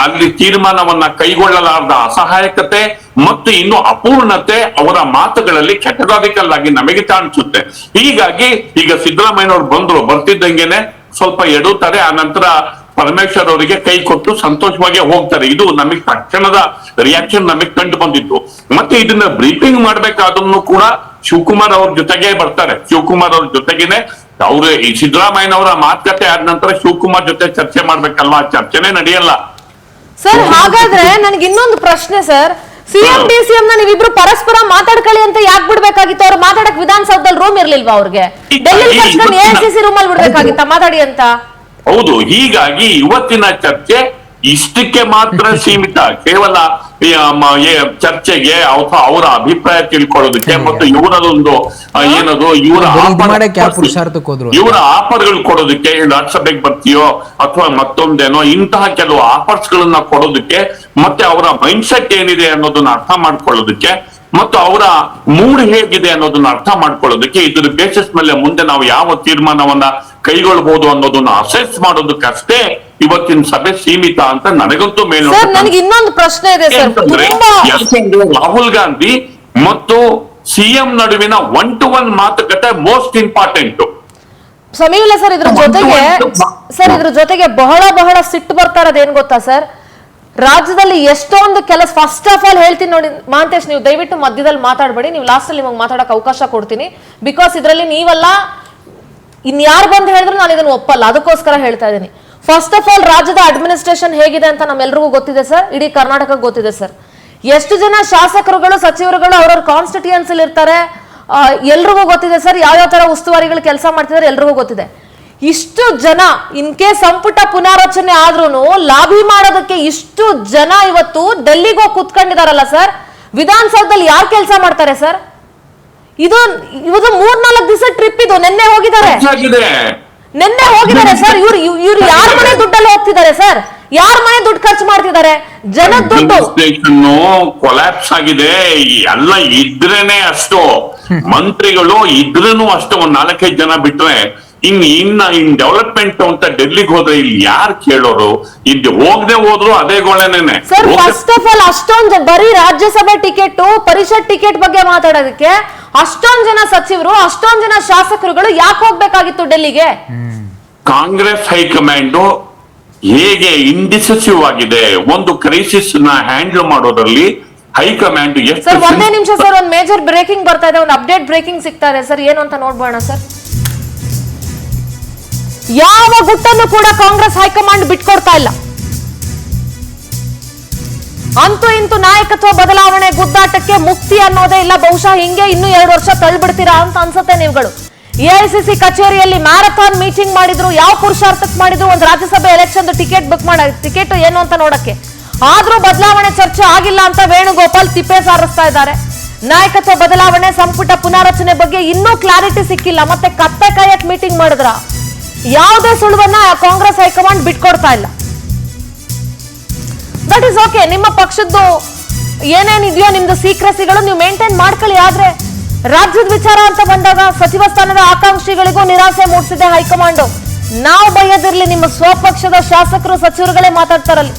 ಅಲ್ಲಿ ತೀರ್ಮಾನವನ್ನ ಕೈಗೊಳ್ಳಲಾರದ ಅಸಹಾಯಕತೆ ಮತ್ತು ಇನ್ನು ಅಪೂರ್ಣತೆ ಅವರ ಮಾತುಗಳಲ್ಲಿ ಕೆಟಗಾರಿಕಲ್ ಆಗಿ ನಮಗೆ ಕಾಣಿಸುತ್ತೆ. ಹೀಗಾಗಿ ಈಗ ಸಿದ್ದರಾಮಯ್ಯನವರು ಬರ್ತಿದ್ದಂಗೆನೆ ಸ್ವಲ್ಪ ಎಡುತ್ತಾರೆ, ಆ ನಂತರ ಪರಮೇಶ್ವರ್ ಅವರಿಗೆ ಕೈ ಕೊಟ್ಟು ಸಂತೋಷವಾಗಿ ಹೋಗ್ತಾರೆ. ಇದು ನಮಗೆ ತಕ್ಷಣದ ರಿಯಾಕ್ಷನ್ ನಮಗೆ ಕಂಡು ಬಂದಿತ್ತು. ಮತ್ತೆ ಇದನ್ನ ಬ್ರೀಫಿಂಗ್ ಮಾಡ್ಬೇಕಾದ್ರೂ ಕೂಡ ಶಿವಕುಮಾರ್ ಅವ್ರ ಜೊತೆಗೆ ಬರ್ತಾರೆ. ಶಿವಕುಮಾರ್ ಅವ್ರ ಜೊತೆಗೇನೆ ಅವ್ರು ಈ ಸಿದ್ದರಾಮಯ್ಯನವರ ಮಾತುಕತೆ ಆದ ನಂತರ ಶಿವಕುಮಾರ್ ಜೊತೆ ಚರ್ಚೆ ಮಾಡ್ಬೇಕಲ್ವಾ? ಚರ್ಚೆನೆ ನಡೆಯಲ್ಲ ಸರ್. ಹಾಗಾದ್ರೆ ನನಗೆ ಇನ್ನೊಂದು ಪ್ರಶ್ನೆ ಸರ್, CM DCM ನ ನೀವಿಬ್ರು ಪರಸ್ಪರ ಮಾತಾಡ್ಕೊಳ್ಳಿ ಅಂತ ಯಾಕೆ ಬಿಡ್ಬೇಕಾಗಿತ್ತು? ಅವ್ರು ಮಾತಾಡಕ್ ವಿಧಾನಸೌಧದಲ್ಲಿ ರೂಮ್ ಇರ್ಲಿಲ್ವಾ ಅವ್ರಿಗೆ? ಡೆಲ್ಲಿ AICC ರೂಮ್ ಅಲ್ಲಿ ಬಿಡ್ಬೇಕಾಗಿತ್ತ ಮಾತಾಡಿ ಅಂತ? ಹೌದು, ಹೀಗಾಗಿ ಇವತ್ತಿನ ಚರ್ಚೆ ಇಷ್ಟಕ್ಕೆ ಮಾತ್ರ ಸೀಮಿತ. ಕೇವಲ ಚರ್ಚೆಗೆ ಅಥವಾ ಅವರ ಅಭಿಪ್ರಾಯ ತಿಳ್ಕೊಳ್ಳೋದಕ್ಕೆ ಮತ್ತು ಇವರದೊಂದು ಏನದು ಇವರ ಆಫರ್ಗಳು ಕೊಡೋದಕ್ಕೆ, ರಾಜ್ಯಸಭೆಗೆ ಬರ್ತೀಯೋ ಅಥವಾ ಮತ್ತೊಂದೇನೋ ಇಂತಹ ಕೆಲವು ಆಫರ್ಸ್ ಗಳನ್ನ ಕೊಡೋದಕ್ಕೆ, ಮತ್ತೆ ಅವರ ಮೈಂಡ್ ಸೆಟ್ ಏನಿದೆ ಅನ್ನೋದನ್ನ ಅರ್ಥ ಮಾಡ್ಕೊಳ್ಳೋದಕ್ಕೆ ಮತ್ತು ಅವರ ಮೂಡ್ ಹೇಗಿದೆ ಅನ್ನೋದನ್ನ ಅರ್ಥ ಮಾಡ್ಕೊಳ್ಳೋದಕ್ಕೆ, ಇದ್ರ ಬೇಸಿಸ್ ಮೇಲೆ ಮುಂದೆ ನಾವು ಯಾವ ತೀರ್ಮಾನವನ್ನ ಕೈಗೊಳ್ಳಬಹುದು ಅನ್ನೋದನ್ನ ಅಸೆಸ್ ಮಾಡೋದಕ್ಕಷ್ಟೇ ಇವತ್ತಿನ ಸಭೆ ಸೀಮಿತ ಅಂತ ನನಗಂತೂ ನನಗೆ ಇನ್ನೊಂದು ಪ್ರಶ್ನೆ ಇದೆ ಸರ್. ರಾಹುಲ್ ಗಾಂಧಿ ಮತ್ತು CM ನಡುವಿನ 1-to-1 ಮಾತುಕತೆ ಮೋಸ್ಟ್ ಇಂಪಾರ್ಟೆಂಟ್. ಸಮೀವುಲ್ಲಾ ಸರ್, ಇದ್ರ ಜೊತೆಗೆ ಬಹಳ ಸಿಟ್ಟು ಬರ್ತಾ ಇರೋದು ಏನ್ ಗೊತ್ತಾ ಸರ್, ರಾಜ್ಯದಲ್ಲಿ ಎಷ್ಟೊಂದು ಕೆಲಸ. ಫಸ್ಟ್ ಆಫ್ ಆಲ್ ಹೇಳ್ತೀನಿ ನೋಡಿ ಮಹಾಂತೇಶ್, ನೀವು ದಯವಿಟ್ಟು ಮಧ್ಯದಲ್ಲಿ ಮಾತಾಡಬೇಡಿ, ನೀವು ಲಾಸ್ಟ್ ಅಲ್ಲಿ ನಿಮಗೆ ಮಾತಾಡಕ್ಕೆ ಅವಕಾಶ ಕೊಡ್ತೀನಿ. ಬಿಕಾಸ್ ಇದರಲ್ಲಿ ನೀವಲ್ಲ, ಇನ್ಯಾರು ಬಂದು ಹೇಳಿದ್ರು ನಾನು ಇದನ್ನು ಒಪ್ಪಲ್ಲ, ಅದಕ್ಕೋಸ್ಕರ ಹೇಳ್ತಾ ಇದ್ದೀನಿ. ಫಸ್ಟ್ ಆಫ್ ಆಲ್ ರಾಜ್ಯದ ಅಡ್ಮಿನಿಸ್ಟ್ರೇಷನ್ ಹೇಗಿದೆ ಅಂತ ನಮ್ಮೆಲ್ರಿಗೂ ಗೊತ್ತಿದೆ ಸರ್, ಇಡೀ ಕರ್ನಾಟಕಕ್ಕೆ ಗೊತ್ತಿದೆ ಸರ್. ಎಷ್ಟು ಜನ ಶಾಸಕರುಗಳು ಸಚಿವರುಗಳು ಅವ್ರವ್ರ ಕಾನ್ಸ್ಟಿಟ್ಯೂಯನ್ಸಿಲ್ ಇರ್ತಾರೆ, ಎಲ್ರಿಗೂ ಗೊತ್ತಿದೆ ಸರ್. ಯಾವ್ಯಾವ ತರ ಉಸ್ತುವಾರಿಗಳು ಕೆಲಸ ಮಾಡ್ತಿದ್ದಾರೆ ಎಲ್ರಿಗೂ ಗೊತ್ತಿದೆ. ಇಷ್ಟು ಜನ ಇನ್ ಕೇಸ್ ಸಂಪುಟ ಪುನಾರಚನೆ ಆದ್ರೂ ಲಾಬಿ ಮಾಡೋದಕ್ಕೆ ಇಷ್ಟು ಜನ ಇವತ್ತು ಡೆಲ್ಲಿಗೆ ಹೋಗಿ ಕುತ್ಕೊಂಡಿದಾರಲ್ಲ ಸರ್, ವಿಧಾನಸೌಧದಲ್ಲಿ ಯಾರು ಕೆಲಸ ಮಾಡ್ತಾರೆ ಸರ್? ಇದು 3-4 ದಿವಸ ಟ್ರಿಪ್, ಇದು ನಿನ್ನೆ ಹೋಗಿದ್ದಾರೆ ಸರ್. ಇವ್ರು ಯಾರ ಮನೆ ದುಡ್ಡಲ್ಲಿ ಹೋಗ್ತಿದ್ದಾರೆ ಸರ್? ಯಾರ ಮನೆ ದುಡ್ಡು ಖರ್ಚು ಮಾಡ್ತಿದ್ದಾರೆ? ಜನದ ದುಡ್ಡು. ಕೊಲ್ಯಾಪ್ಸ್ ಆಗಿದೆ. ಎಲ್ಲ ಇದ್ರೇನೆ ಅಷ್ಟು ಮಂತ್ರಿಗಳು ಇದ್ರೂ ಅಷ್ಟು 4-5 ಜನ ಬಿಟ್ರೆ ಇನ್ ಡೆವಲಪ್ಮೆಂಟ್ ಅಂತ ಡೆಲ್ಲಿಗೆ ಹೋದ್ರೆ ಇಲ್ಲಿ ಯಾರು ಕೇಳೋರು? ಇಲ್ಲಿ ಹೋಗದೆ ಹೋದ್ರು ಅದೇ ಗೋಳೆನೇನೆ ಸರ್. ಫಸ್ಟ್ ಆಫ್ ಆಲ್ ಅಷ್ಟೊಂದು ಬರೀ ರಾಜ್ಯಸಭೆ ಟಿಕೆಟ್, ಪರಿಷತ್ ಟಿಕೆಟ್ ಬಗ್ಗೆ ಮಾತಾಡೋದಕ್ಕೆ ಅಷ್ಟೊಂದು ಜನ ಸಚಿವರು, ಅಷ್ಟೊಂದು ಜನ ಶಾಸಕರುಗಳು ಯಾಕೆ ಹೋಗ್ಬೇಕಾಗಿತ್ತು ಡೆಲ್ಲಿಗೆ? ಕಾಂಗ್ರೆಸ್ ಹೈಕಮಾಂಡ್ ಹೇಗೆ ಇಂಡಿಸಿಸಿವ್ ಆಗಿದೆ ಒಂದು ಕ್ರೈಸಿಸ್ ನ ಹ್ಯಾಂಡಲ್ ಮಾಡೋದ್ರಲ್ಲಿ ಹೈಕಮಾಂಡ್ ಎಷ್ಟು. ಸರ್ ಒಂದೇ ನಿಮಿಷ ಸರ್, ಒಂದು ಮೇಜರ್ ಬ್ರೇಕಿಂಗ್ ಬರ್ತಾ ಇದೆ, ಒಂದು ಅಪ್ಡೇಟ್ ಬ್ರೇಕಿಂಗ್ ಸಿಗ್ತಾ ಇದೆ ಸರ್, ಏನು ಅಂತ ನೋಡ್ಬೋಣ ಸರ್. ಯಾವ ಗುಟ್ಟನ್ನು ಕೂಡ ಕಾಂಗ್ರೆಸ್ ಹೈಕಮಾಂಡ್ ಬಿಟ್ಕೊಡ್ತಾ ಇಲ್ಲ. ಅಂತೂ ಇಂತೂ ನಾಯಕತ್ವ ಬದಲಾವಣೆ ಗುದ್ದಾಟಕ್ಕೆ ಮುಕ್ತಿ ಅನ್ನೋದೇ ಇಲ್ಲ. ಬಹುಶಃ ಹಿಂಗೆ ಇನ್ನೂ 2 ವರ್ಷ ತಳ್ಳಿಬಿಡ್ತೀರಾ ಅಂತ ಅನ್ಸುತ್ತೆ ನೀವುಗಳು. ಎಐಸಿಸಿ ಕಚೇರಿಯಲ್ಲಿ ಮ್ಯಾರಥಾನ್ ಮೀಟಿಂಗ್ ಮಾಡಿದ್ರು. ಯಾವ ಪುರುಷಾರ್ಥಕ್ಕೆ ಮಾಡಿದ್ರು? ಒಂದು ರಾಜ್ಯಸಭೆ ಎಲೆಕ್ಷನ್ ಟಿಕೆಟ್ ಬುಕ್ ಮಾಡ, ಟಿಕೆಟ್ ಏನು ಅಂತ ನೋಡಕ್ಕೆ. ಆದ್ರೂ ಬದಲಾವಣೆ ಚರ್ಚೆ ಆಗಿಲ್ಲ ಅಂತ ವೇಣುಗೋಪಾಲ್ ತಿಪ್ಪೆ ಸಾರಿಸ್ತಾ ಇದ್ದಾರೆ. ನಾಯಕತ್ವ ಬದಲಾವಣೆ, ಸಂಪುಟ ಪುನಾರಚನೆ ಬಗ್ಗೆ ಇನ್ನೂ ಕ್ಲಾರಿಟಿ ಸಿಕ್ಕಿಲ್ಲ. ಮತ್ತೆ ಕತ್ತೆ ಕಾಯಕ್ ಮೀಟಿಂಗ್ ಮಾಡಿದ್ರ? ಯಾವುದೇ ಸುಳುವನ್ನ ಕಾಂಗ್ರೆಸ್ ಹೈಕಮಾಂಡ್ ಬಿಟ್ಕೊಡ್ತಾ ಇಲ್ಲ. That is okay. ನಿಮ್ಮ ಪಕ್ಷದ್ದು ಏನೇನಿದೆಯೋ ನಿಮ್ದು ಸೀಕ್ರೆಸಿಗಳು ನೀವು ಮೇಂಟೈನ್ ಮಾಡ್ಕೊಳ್ಳಿ. ಆದ್ರೆ ರಾಜ್ಯದ ವಿಚಾರ ಅಂತ ಬಂದಾಗ ಸಚಿವ ಸ್ಥಾನದ ಆಕಾಂಕ್ಷಿಗಳಿಗೂ ನಿರಾಸೆ ಮೂಡಿಸಿದೆ ಹೈಕಮಾಂಡ್. ನಾವು ಬಯ್ಯದಿರ್ಲಿ, ನಿಮ್ಮ ಸ್ವಪಕ್ಷದ ಶಾಸಕರು ಸಚಿವರುಗಳೇ ಮಾತಾಡ್ತಾರಲ್ಲಿ.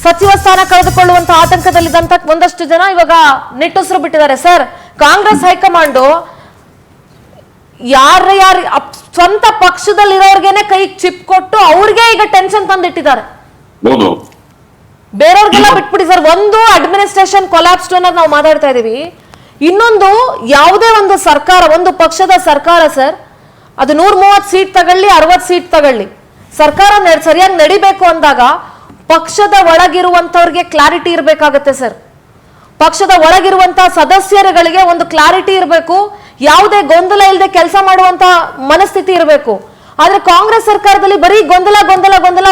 ಸಚಿವ ಸ್ಥಾನ ಕಳೆದುಕೊಳ್ಳುವಂತ ಆತಂಕದಲ್ಲಿದ್ದಂತ ಒಂದಷ್ಟು ಜನ ಇವಾಗ ನಿಟ್ಟುಸಿರು ಬಿಟ್ಟಿದ್ದಾರೆ ಸರ್. ಕಾಂಗ್ರೆಸ್ ಹೈಕಮಾಂಡ್ ಯಾರ ಸ್ವಂತ ಪಕ್ಷದಲ್ಲಿರೋರ್ಗೆನೆ ಕೈ ಚಿಪ್ ಕೊಟ್ಟು ಅವ್ರಿಗೆ ಈಗ ಟೆನ್ಷನ್ ತಂದಿಟ್ಟಿದ್ದಾರೆ. ಬೇರೆಯವ್ರಿಗೆಲ್ಲ ಬಿಟ್ಬಿಡಿ ಸರ್. ಒಂದು ಅಡ್ಮಿನಿಸ್ಟ್ರೇಷನ್ ಕೊಲ್ಯಾಪ್ಸ್ ಅನ್ನೋದು ನಾವು ಮಾತಾಡ್ತಾ ಇದೀವಿ. ಇನ್ನೊಂದು ಯಾವುದೇ ಒಂದು ಸರ್ಕಾರ, ಒಂದು ಪಕ್ಷದ ಸರ್ಕಾರ ಸರ್, ಅದು 130 ಸೀಟ್ ತಗೊಳ್ಳಿ, 60 ಸೀಟ್ ತಗೊಳ್ಳಿ, ಸರ್ಕಾರ ಸರಿಯಾಗಿ ನಡಿಬೇಕು ಅಂದಾಗ ಪಕ್ಷದ ಒಳಗಿರುವಂತವ್ರಿಗೆ ಕ್ಲಾರಿಟಿ ಇರಬೇಕಾಗತ್ತೆ ಸರ್. ಪಕ್ಷದ ಒಳಗಿರುವಂತ ಸದಸ್ಯರುಗಳಿಗೆ ಒಂದು ಕ್ಲಾರಿಟಿ ಇರಬೇಕು, ಯಾವುದೇ ಗೊಂದಲ ಇಲ್ಲದೆ ಕೆಲಸ ಮಾಡುವಂತ ಮನಸ್ಥಿತಿ ಇರಬೇಕು. ಆದ್ರೆ ಕಾಂಗ್ರೆಸ್ ಸರ್ಕಾರದಲ್ಲಿ ಬರೀ ಗೊಂದಲ,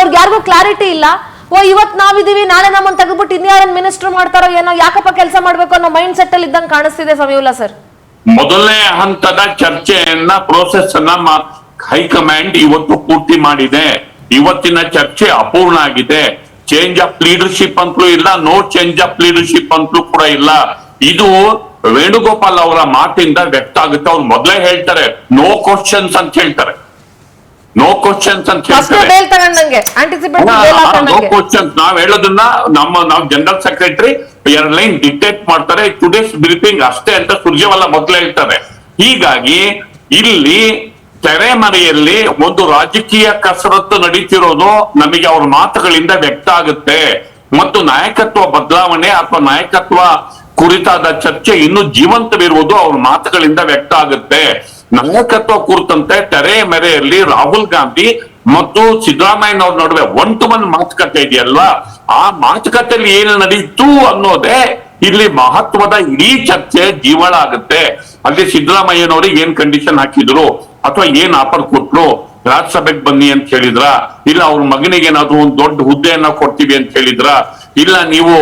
ಅವ್ರಿಗೆ ಯಾರಿಗೂ ಕ್ಲಾರಿಟಿ ಇಲ್ಲ. ಇವತ್ ನಾವಿದೀವಿ, ನಾಳೆ ನಮ್ಮನ್ನು ತೆಗೆದ್ಬಿಟ್ಟು ಇನ್ಯಾರನ್ನ ಮಿನಿಸ್ಟರ್ ಮಾಡ್ತಾರೋ ಏನೋ, ಯಾಕಪ್ಪ ಕೆಲಸ ಮಾಡ್ಬೇಕು ಅನ್ನೋ ಮೈಂಡ್ ಸೆಟ್ ಅಲ್ಲಿ ಇದ್ದಂಗೆ ಕಾಣಿಸ್ತಿದೆ ಸಮೀವುಲ್ಲಾ ಸರ್. ಮೊದಲನೇ ಹಂತದ ಚರ್ಚೆಯನ್ನ ಪ್ರೋಸೆಸ್ ಅನ್ನ ಹೈಕಮಾಂಡ್ ಇವತ್ತು ಪೂರ್ತಿ ಮಾಡಿದೆ. ಇವತ್ತಿನ ಚರ್ಚೆ ಅಪೂರ್ಣ ಆಗಿದೆ. ಚೇಂಜ್ ಆಫ್ ಲೀಡರ್ಶಿಪ್ ಅಂತಲೂ ಇಲ್ಲ, ನೋ ಚೇಂಜ್ ಆಫ್ ಲೀಡರ್ಶಿಪ್ ಅಂತಲೂ ಕೂಡ ಇಲ್ಲ. ಇದು ವೇಣುಗೋಪಾಲ್ ಅವರ ಮಾತಿಂದ ವ್ಯಕ್ತ ಆಗುತ್ತೆ. ಅವ್ರು ಮೊದಲೇ ಹೇಳ್ತಾರೆ ನೋ ಕ್ವಶನ್ಸ್ ಅಂತ ಹೇಳ್ತಾರೆ. ನೋ ಕ್ವಶನ್ಸ್ ಅಂತ ಹೇಳ್ತಾರೆ. ನೋ ಕ್ವಶನ್ಸ್ ನಾವ್ ಹೇಳೋದನ್ನ ನಾವು ಜನರಲ್ ಸೆಕ್ರೆಟರಿ 2 ಲೈನ್ ಡಿಕ್ಟೇಟ್ ಮಾಡ್ತಾರೆ. ಟುಡೇಸ್ ಬ್ರೀಫಿಂಗ್ ಅಷ್ಟೇ ಅಂತ ಸುರ್ಜೇವಾಲಾ ಮೊದಲೇ ಹೇಳ್ತಾರೆ. ಹೀಗಾಗಿ ಇಲ್ಲಿ ತೆರೆಮರೆಯಲ್ಲಿ ಒಂದು ರಾಜಕೀಯ ಕಸರತ್ತು ನಡೀತಿರೋದು ನಮಗೆ ಅವ್ರ ಮಾತುಗಳಿಂದ ವ್ಯಕ್ತ ಆಗುತ್ತೆ. ಮತ್ತು ನಾಯಕತ್ವ ಬದಲಾವಣೆ ಅಥವಾ ನಾಯಕತ್ವ ಕುರಿತಾದ ಚರ್ಚೆ ಇನ್ನೂ ಜೀವಂತವಿರುವುದು ಅವ್ರ ಮಾತುಗಳಿಂದ ವ್ಯಕ್ತ ಆಗುತ್ತೆ. ನಾಯಕತ್ವ ಕುರಿತಂತೆ ತೆರೆಮರೆಯಲ್ಲಿ ರಾಹುಲ್ ಗಾಂಧಿ ಮತ್ತು ಸಿದ್ದರಾಮಯ್ಯನವ್ರ ನಡುವೆ 1-to-1 ಮಾತುಕತೆ ಇದೆಯಲ್ವಾ, ಆ ಮಾತುಕತೆಯಲ್ಲಿ ಏನು ನಡೀತು ಅನ್ನೋದೇ ಇಲ್ಲಿ ಮಹತ್ವದ ಇಡೀ ಚರ್ಚೆ ಜೀವಳ ಆಗುತ್ತೆ. ಅಲ್ಲಿ ಸಿದ್ದರಾಮಯ್ಯನವ್ರಿಗೆ ಏನ್ ಕಂಡೀಷನ್ ಹಾಕಿದ್ರು ಅಥವಾ ಏನ್ ಆಫರ್ ಕೊಟ್ರು, ರಾಜ್ಯಸಭೆಗೆ ಬನ್ನಿ ಅಂತ ಹೇಳಿದ್ರ, ಇಲ್ಲ ಅವ್ರ ಮಗನಿಗೆ ಏನಾದ್ರು ಒಂದು ದೊಡ್ಡ ಹುದ್ದೆಯನ್ನ ಕೊಡ್ತೀವಿ ಅಂತ ಹೇಳಿದ್ರ, ಇಲ್ಲ ನೀವು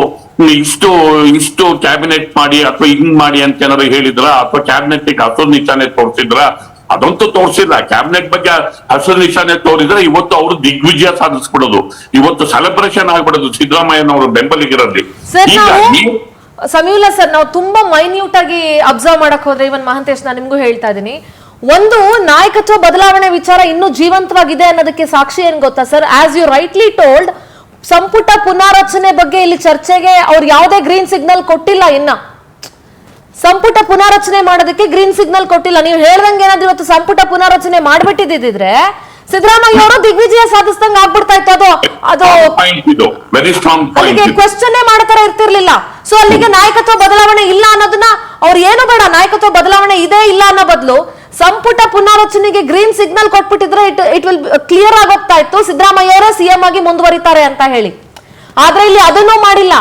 ಇಷ್ಟು ಕ್ಯಾಬಿನೆಟ್ ಮಾಡಿ ಅಥವಾ ಹಿಂಗ್ ಮಾಡಿ ಅಂತ ಏನಾದ್ರು ಹೇಳಿದ್ರ, ಅಥವಾ ಕ್ಯಾಬಿನೆಟ್ ಹಸಿರು ನಿಶಾನೆ ತೋರಿಸಿದ್ರ? ಅದಂತೂ ತೋರಿಸಿಲ್ಲ. ಕ್ಯಾಬಿನೆಟ್ ಬಗ್ಗೆ ಹಸಿರು ನಿಶಾನೆ ತೋರಿದ್ರೆ ಇವತ್ತು ಅವರು ದಿಗ್ವಿಜಯ ಸಾಧಿಸ್ಬಿಡೋದು, ಇವತ್ತು ಸೆಲೆಬ್ರೇಷನ್ ಆಗ್ಬಿಡೋದು ಸಿದ್ದರಾಮಯ್ಯನವರು ಬೆಂಬಲಿಗರಲ್ಲಿ. ಸಮೀವುಲ್ಲಾ ಸರ್, ನಾವು ತುಂಬಾ ಮೈನ್ಯೂಟ್ ಆಗಿ ಅಬ್ಸರ್ವ್ ಮಾಡಕ್ ಹೋದ್ರೆ, ಇವನ್ ಮಹಾಂತೇಶ್ ನಾನು ನಿಮ್ಗೂ ಹೇಳ್ತಾ ಇದೀನಿ, ಒಂದು ನಾಯಕತ್ವ ಬದಲಾವಣೆ ವಿಚಾರ ಇನ್ನೂ ಜೀವಂತವಾಗಿದೆ ಅನ್ನೋದಕ್ಕೆ ಸಾಕ್ಷಿ ಏನ್ ಗೊತ್ತಾ sir? As you rightly told, ಸಂಪುಟ ಪುನಾರಚನೆ ಬಗ್ಗೆ ಇಲ್ಲಿ ಚರ್ಚೆಗೆ ಅವ್ರು ಯಾವುದೇ ಗ್ರೀನ್ ಸಿಗ್ನಲ್ ಕೊಟ್ಟಿಲ್ಲ ಇನ್ನ. ಸಂಪುಟ ಪುನಾರಚನೆ ಮಾಡೋದಕ್ಕೆ ಗ್ರೀನ್ ಸಿಗ್ನಲ್ ಕೊಟ್ಟಿಲ್ಲ. ನೀವು ಹೇಳ್ದಂಗೆ ಏನಾದ್ರು ಇವತ್ತು ಸಂಪುಟ ಪುನಾರಚನೆ ಮಾಡ್ಬಿಟ್ಟಿದ್ರೆ ಸಿದ್ದರಾಮಯ್ಯ ಅವರು ದಿಗ್ವಿಜಯ ಸಾಧಿಸ್ದಂಗ ಆಗ್ಬಿಡ್ತಾ ಇತ್ತು. ಅದು ಪಾಯಿಂಟ್ ಇದು, ವೆರಿ ಸ್ಟ್ರಾಂಗ್ ಪಾಯಿಂಟ್. ಅದಕ್ಕೆ ಕ್ವೆಶ್ಚನ್ ಮಾಡ್ತಾರ ಇರ್ತಿರ್ಲಿಲ್ಲ. ಸೊ ಅಲ್ಲಿಗೆ ನಾಯಕತ್ವ ಬದಲಾವಣೆ ಇಲ್ಲ ಅನ್ನೋದನ್ನ ಅವ್ರು ಏನು ಬೇಡ, ನಾಯಕತ್ವ ಬದಲಾವಣೆ ಇದೆ ಇಲ್ಲ ಅನ್ನೋ ಬದಲು ಸಂಪುಟ ಪುನಾರಚನೆಗೆ ಗ್ರೀನ್ ಸಿಗ್ನಲ್ ಕೊಟ್ಬಿಟ್ಟಿದ್ರೆ ಇಟ್ ವಿಲ್ ಕ್ಲಿಯರ್ ಆಗೋಗ್ತಾ ಇತ್ತು ಸಿದ್ದರಾಮಯ್ಯ ಅವರೇ ಸಿಎಂ ಆಗಿ ಮುಂದುವರಿತಾರೆ ಅಂತ ಹೇಳಿ. ಆದ್ರೆ ಇಲ್ಲಿ ಅದನ್ನೂ ಮಾಡಿಲ್ಲ.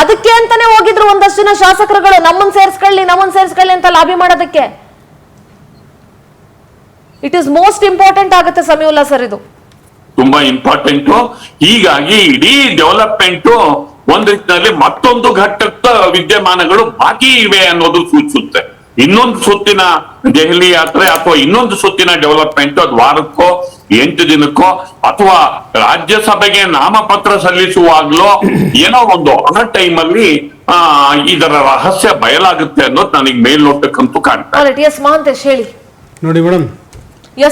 ಅದಕ್ಕೆ ಅಂತಾನೆ ಹೋಗಿದ್ರು ಒಂದಷ್ಟು ಜನ ಶಾಸಕರುಗಳು, ನಮ್ಮನ್ನ ಸೇರಿಸ್ಕೊಳ್ಳಿ ಅಂತ ಲಾಬಿ ಮಾಡೋದಕ್ಕೆ. ಇಟ್ ಇಸ್ ಮೋಸ್ಟ್ ಇಂಪಾರ್ಟೆಂಟ್ ಆಗುತ್ತೆ ಸಮೀವುಲ್ಲಾ ಸರ್, ಇದು ತುಂಬಾ ಇಂಪಾರ್ಟೆಂಟ್. ಹೀಗಾಗಿ ಇಡೀ ಡೆವಲಪ್ಮೆಂಟ್ ಒಂದ್ ರೀತಿಯಲ್ಲಿ ಮತ್ತೊಂದು ಘಟ್ಟದ ವಿದ್ಯಮಾನಗಳು ಬಾಕಿ ಇವೆ ಅನ್ನೋದು ಸೂಚಿಸುತ್ತೆ. ಇನ್ನೊಂದು ಸುತ್ತಿನ ದೆಹಲಿ ಯಾತ್ರೆ ಅಥವಾ ಇನ್ನೊಂದು ಸುತ್ತಿನ ಡೆವಲಪ್ಮೆಂಟ್ ಅದು ವಾರಕ್ಕೋ 8 ದಿನಕ್ಕೋ ಅಥವಾ ರಾಜ್ಯಸಭೆಗೆ ನಾಮಪತ್ರ ಸಲ್ಲಿಸುವಾಗ್ಲೋ ಏನೋ ಒಂದು ಆ ಟೈಮಲ್ಲಿ ಇದರ ರಹಸ್ಯ ಬಯಲಾಗುತ್ತೆ ಅನ್ನೋದು ನನಗೆ ಮೇಲ್ನೋಟಕ್ಕಂತೂ ಕಾಣ್ತಾ ಇದೆ. ಎಸ್ ಮಹಾಂತೇಶ್ ಹೇಳಿ. ನೋಡಿ ಮೇಡಮ್,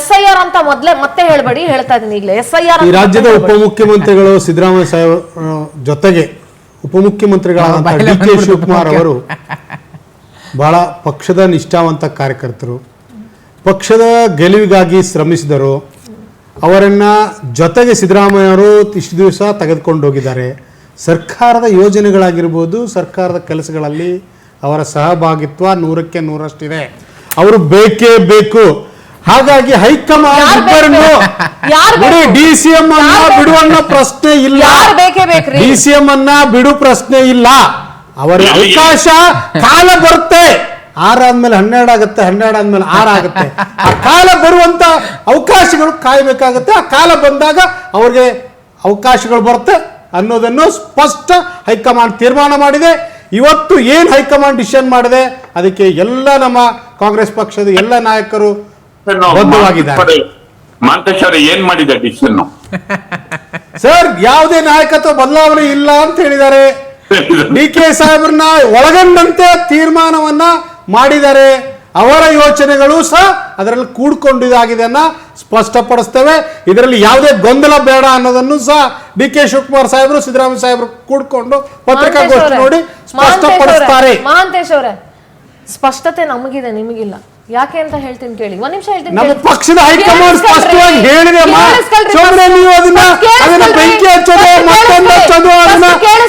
SIR ಅಂತ ಮತ್ತೆ ಹೇಳ್ಬೇಡಿ, ಹೇಳ್ತಾ ಇದೀನಿ ಈಗಲೇ. SIR ಈ ರಾಜ್ಯದ ಉಪಮುಖ್ಯಮಂತ್ರಿಗಳು ಸಿದ್ದರಾಮಯ್ಯ ಸಾಹೇಬ್ ಜೊತೆಗೆ ಉಪಮುಖ್ಯಮಂತ್ರಿಗಳಾದ DK ಶಿವಕುಮಾರ್ ಅವರು ಬಹಳ ಪಕ್ಷದ ನಿಷ್ಠಾವಂತ ಕಾರ್ಯಕರ್ತರು, ಪಕ್ಷದ ಗೆಲುವಿಗಾಗಿ ಶ್ರಮಿಸಿದರು. ಅವರನ್ನ ಜೊತೆಗೆ ಸಿದ್ದರಾಮಯ್ಯ ಅವರು ಇಷ್ಟು ದಿವಸ ತೆಗೆದುಕೊಂಡು ಹೋಗಿದ್ದಾರೆ. ಸರ್ಕಾರದ ಯೋಜನೆಗಳಾಗಿರ್ಬೋದು, ಸರ್ಕಾರದ ಕೆಲಸಗಳಲ್ಲಿ ಅವರ ಸಹಭಾಗಿತ್ವ 100ಕ್ಕೆ 100ರಷ್ಟಿದೆ. ಅವರು ಬೇಕೇ ಬೇಕು. ಹಾಗಾಗಿ ಹೈಕಮಾಂಡ್ ಇಬ್ಬರನ್ನು DCM ಅನ್ನ ಬಿಡುವನ್ನ ಪ್ರಶ್ನೆ ಇಲ್ಲ. DCM ಅನ್ನ ಬಿಡು ಪ್ರಶ್ನೆ ಇಲ್ಲ. ಅವರ ಅವಕಾಶ ಕಾಲ ಬರುತ್ತೆ. 6 ಆದ್ಮೇಲೆ 12 ಆಗುತ್ತೆ, 12 ಆದ್ಮೇಲೆ 6 ಆಗುತ್ತೆ. ಆ ಕಾಲ ಬರುವಂತ ಅವಕಾಶಗಳು ಕಾಯ್ಬೇಕಾಗತ್ತೆ. ಆ ಕಾಲ ಬಂದಾಗ ಅವ್ರಿಗೆ ಅವಕಾಶಗಳು ಬರುತ್ತೆ ಅನ್ನೋದನ್ನು ಸ್ಪಷ್ಟ ಹೈಕಮಾಂಡ್ ತೀರ್ಮಾನ ಮಾಡಿದೆ. ಇವತ್ತು ಏನ್ ಹೈಕಮಾಂಡ್ ಡಿಸಿಷನ್ ಮಾಡಿದೆ ಅದಕ್ಕೆ ಎಲ್ಲ ನಮ್ಮ ಕಾಂಗ್ರೆಸ್ ಪಕ್ಷದ ಎಲ್ಲ ನಾಯಕರು ಬದ್ಧವಾಗಿದ್ದಾರೆ. ಮಹಂತೇಶ್ ಅವರು ಏನ್ ಮಾಡಿದೆ ಡಿಸಿಷನ್? ಸರ್, ಯಾವುದೇ ನಾಯಕತ್ವ ಬದಲಾವಣೆ ಇಲ್ಲ ಅಂತ ಹೇಳಿದ್ದಾರೆ. DK ಸಾಹೇಬ್ರನ್ನ ಒಳಗೊಂಡಂತೆ ತೀರ್ಮಾನವನ್ನ ಮಾಡಿದ್ದಾರೆ. ಅವರ ಯೋಚನೆಗಳು ಸಹ ಅದರಲ್ಲಿ ಕೂಡ್ಕೊಂಡಿದ್ದಾಗಿದೆ ಸ್ಪಷ್ಟಪಡಿಸ್ತೇವೆ. ಇದರಲ್ಲಿ ಯಾವುದೇ ಗೊಂದಲ ಬೇಡ ಅನ್ನೋದನ್ನು ಸಹ DK ಶಿವಕುಮಾರ್ ಸಾಹೇಬರು, ಸಿದ್ದರಾಮಯ್ಯ ಸಾಹೇಬರು ಕೂಡ್ಕೊಂಡು ಪತ್ರಿಕಾಗೋಷ್ಠಿ ನೋಡಿ ಸ್ಪಷ್ಟಪಡಿಸ್ತಾರೆ. ಮಹಾಂತೇಶ್ ಅವರೇ, ಸ್ಪಷ್ಟತೆ ನಮಗಿದೆ, ನಿಮಗಿಲ್ಲ. ಯಾಕೆ ಅಂತ ಹೇಳ್ತೀನಿ ಕೇಳಿ. ಒಂದ್ ನಿಮಿಷ ಹೇಳ್ತೀನಿ. ನಮ್ಮ ಪಕ್ಷದ ಹೈಕಮಾಂಡ್ ಸ್ಪಷ್ಟವಾಗಿ ಹೇಳಿದೆ. ನೀವು ಅದನ್ನ ಬೆಂಕಿ ಹಚ್ಚೋದು, ಮತ್ತೊಂದು ಹಚ್ಚೋದು,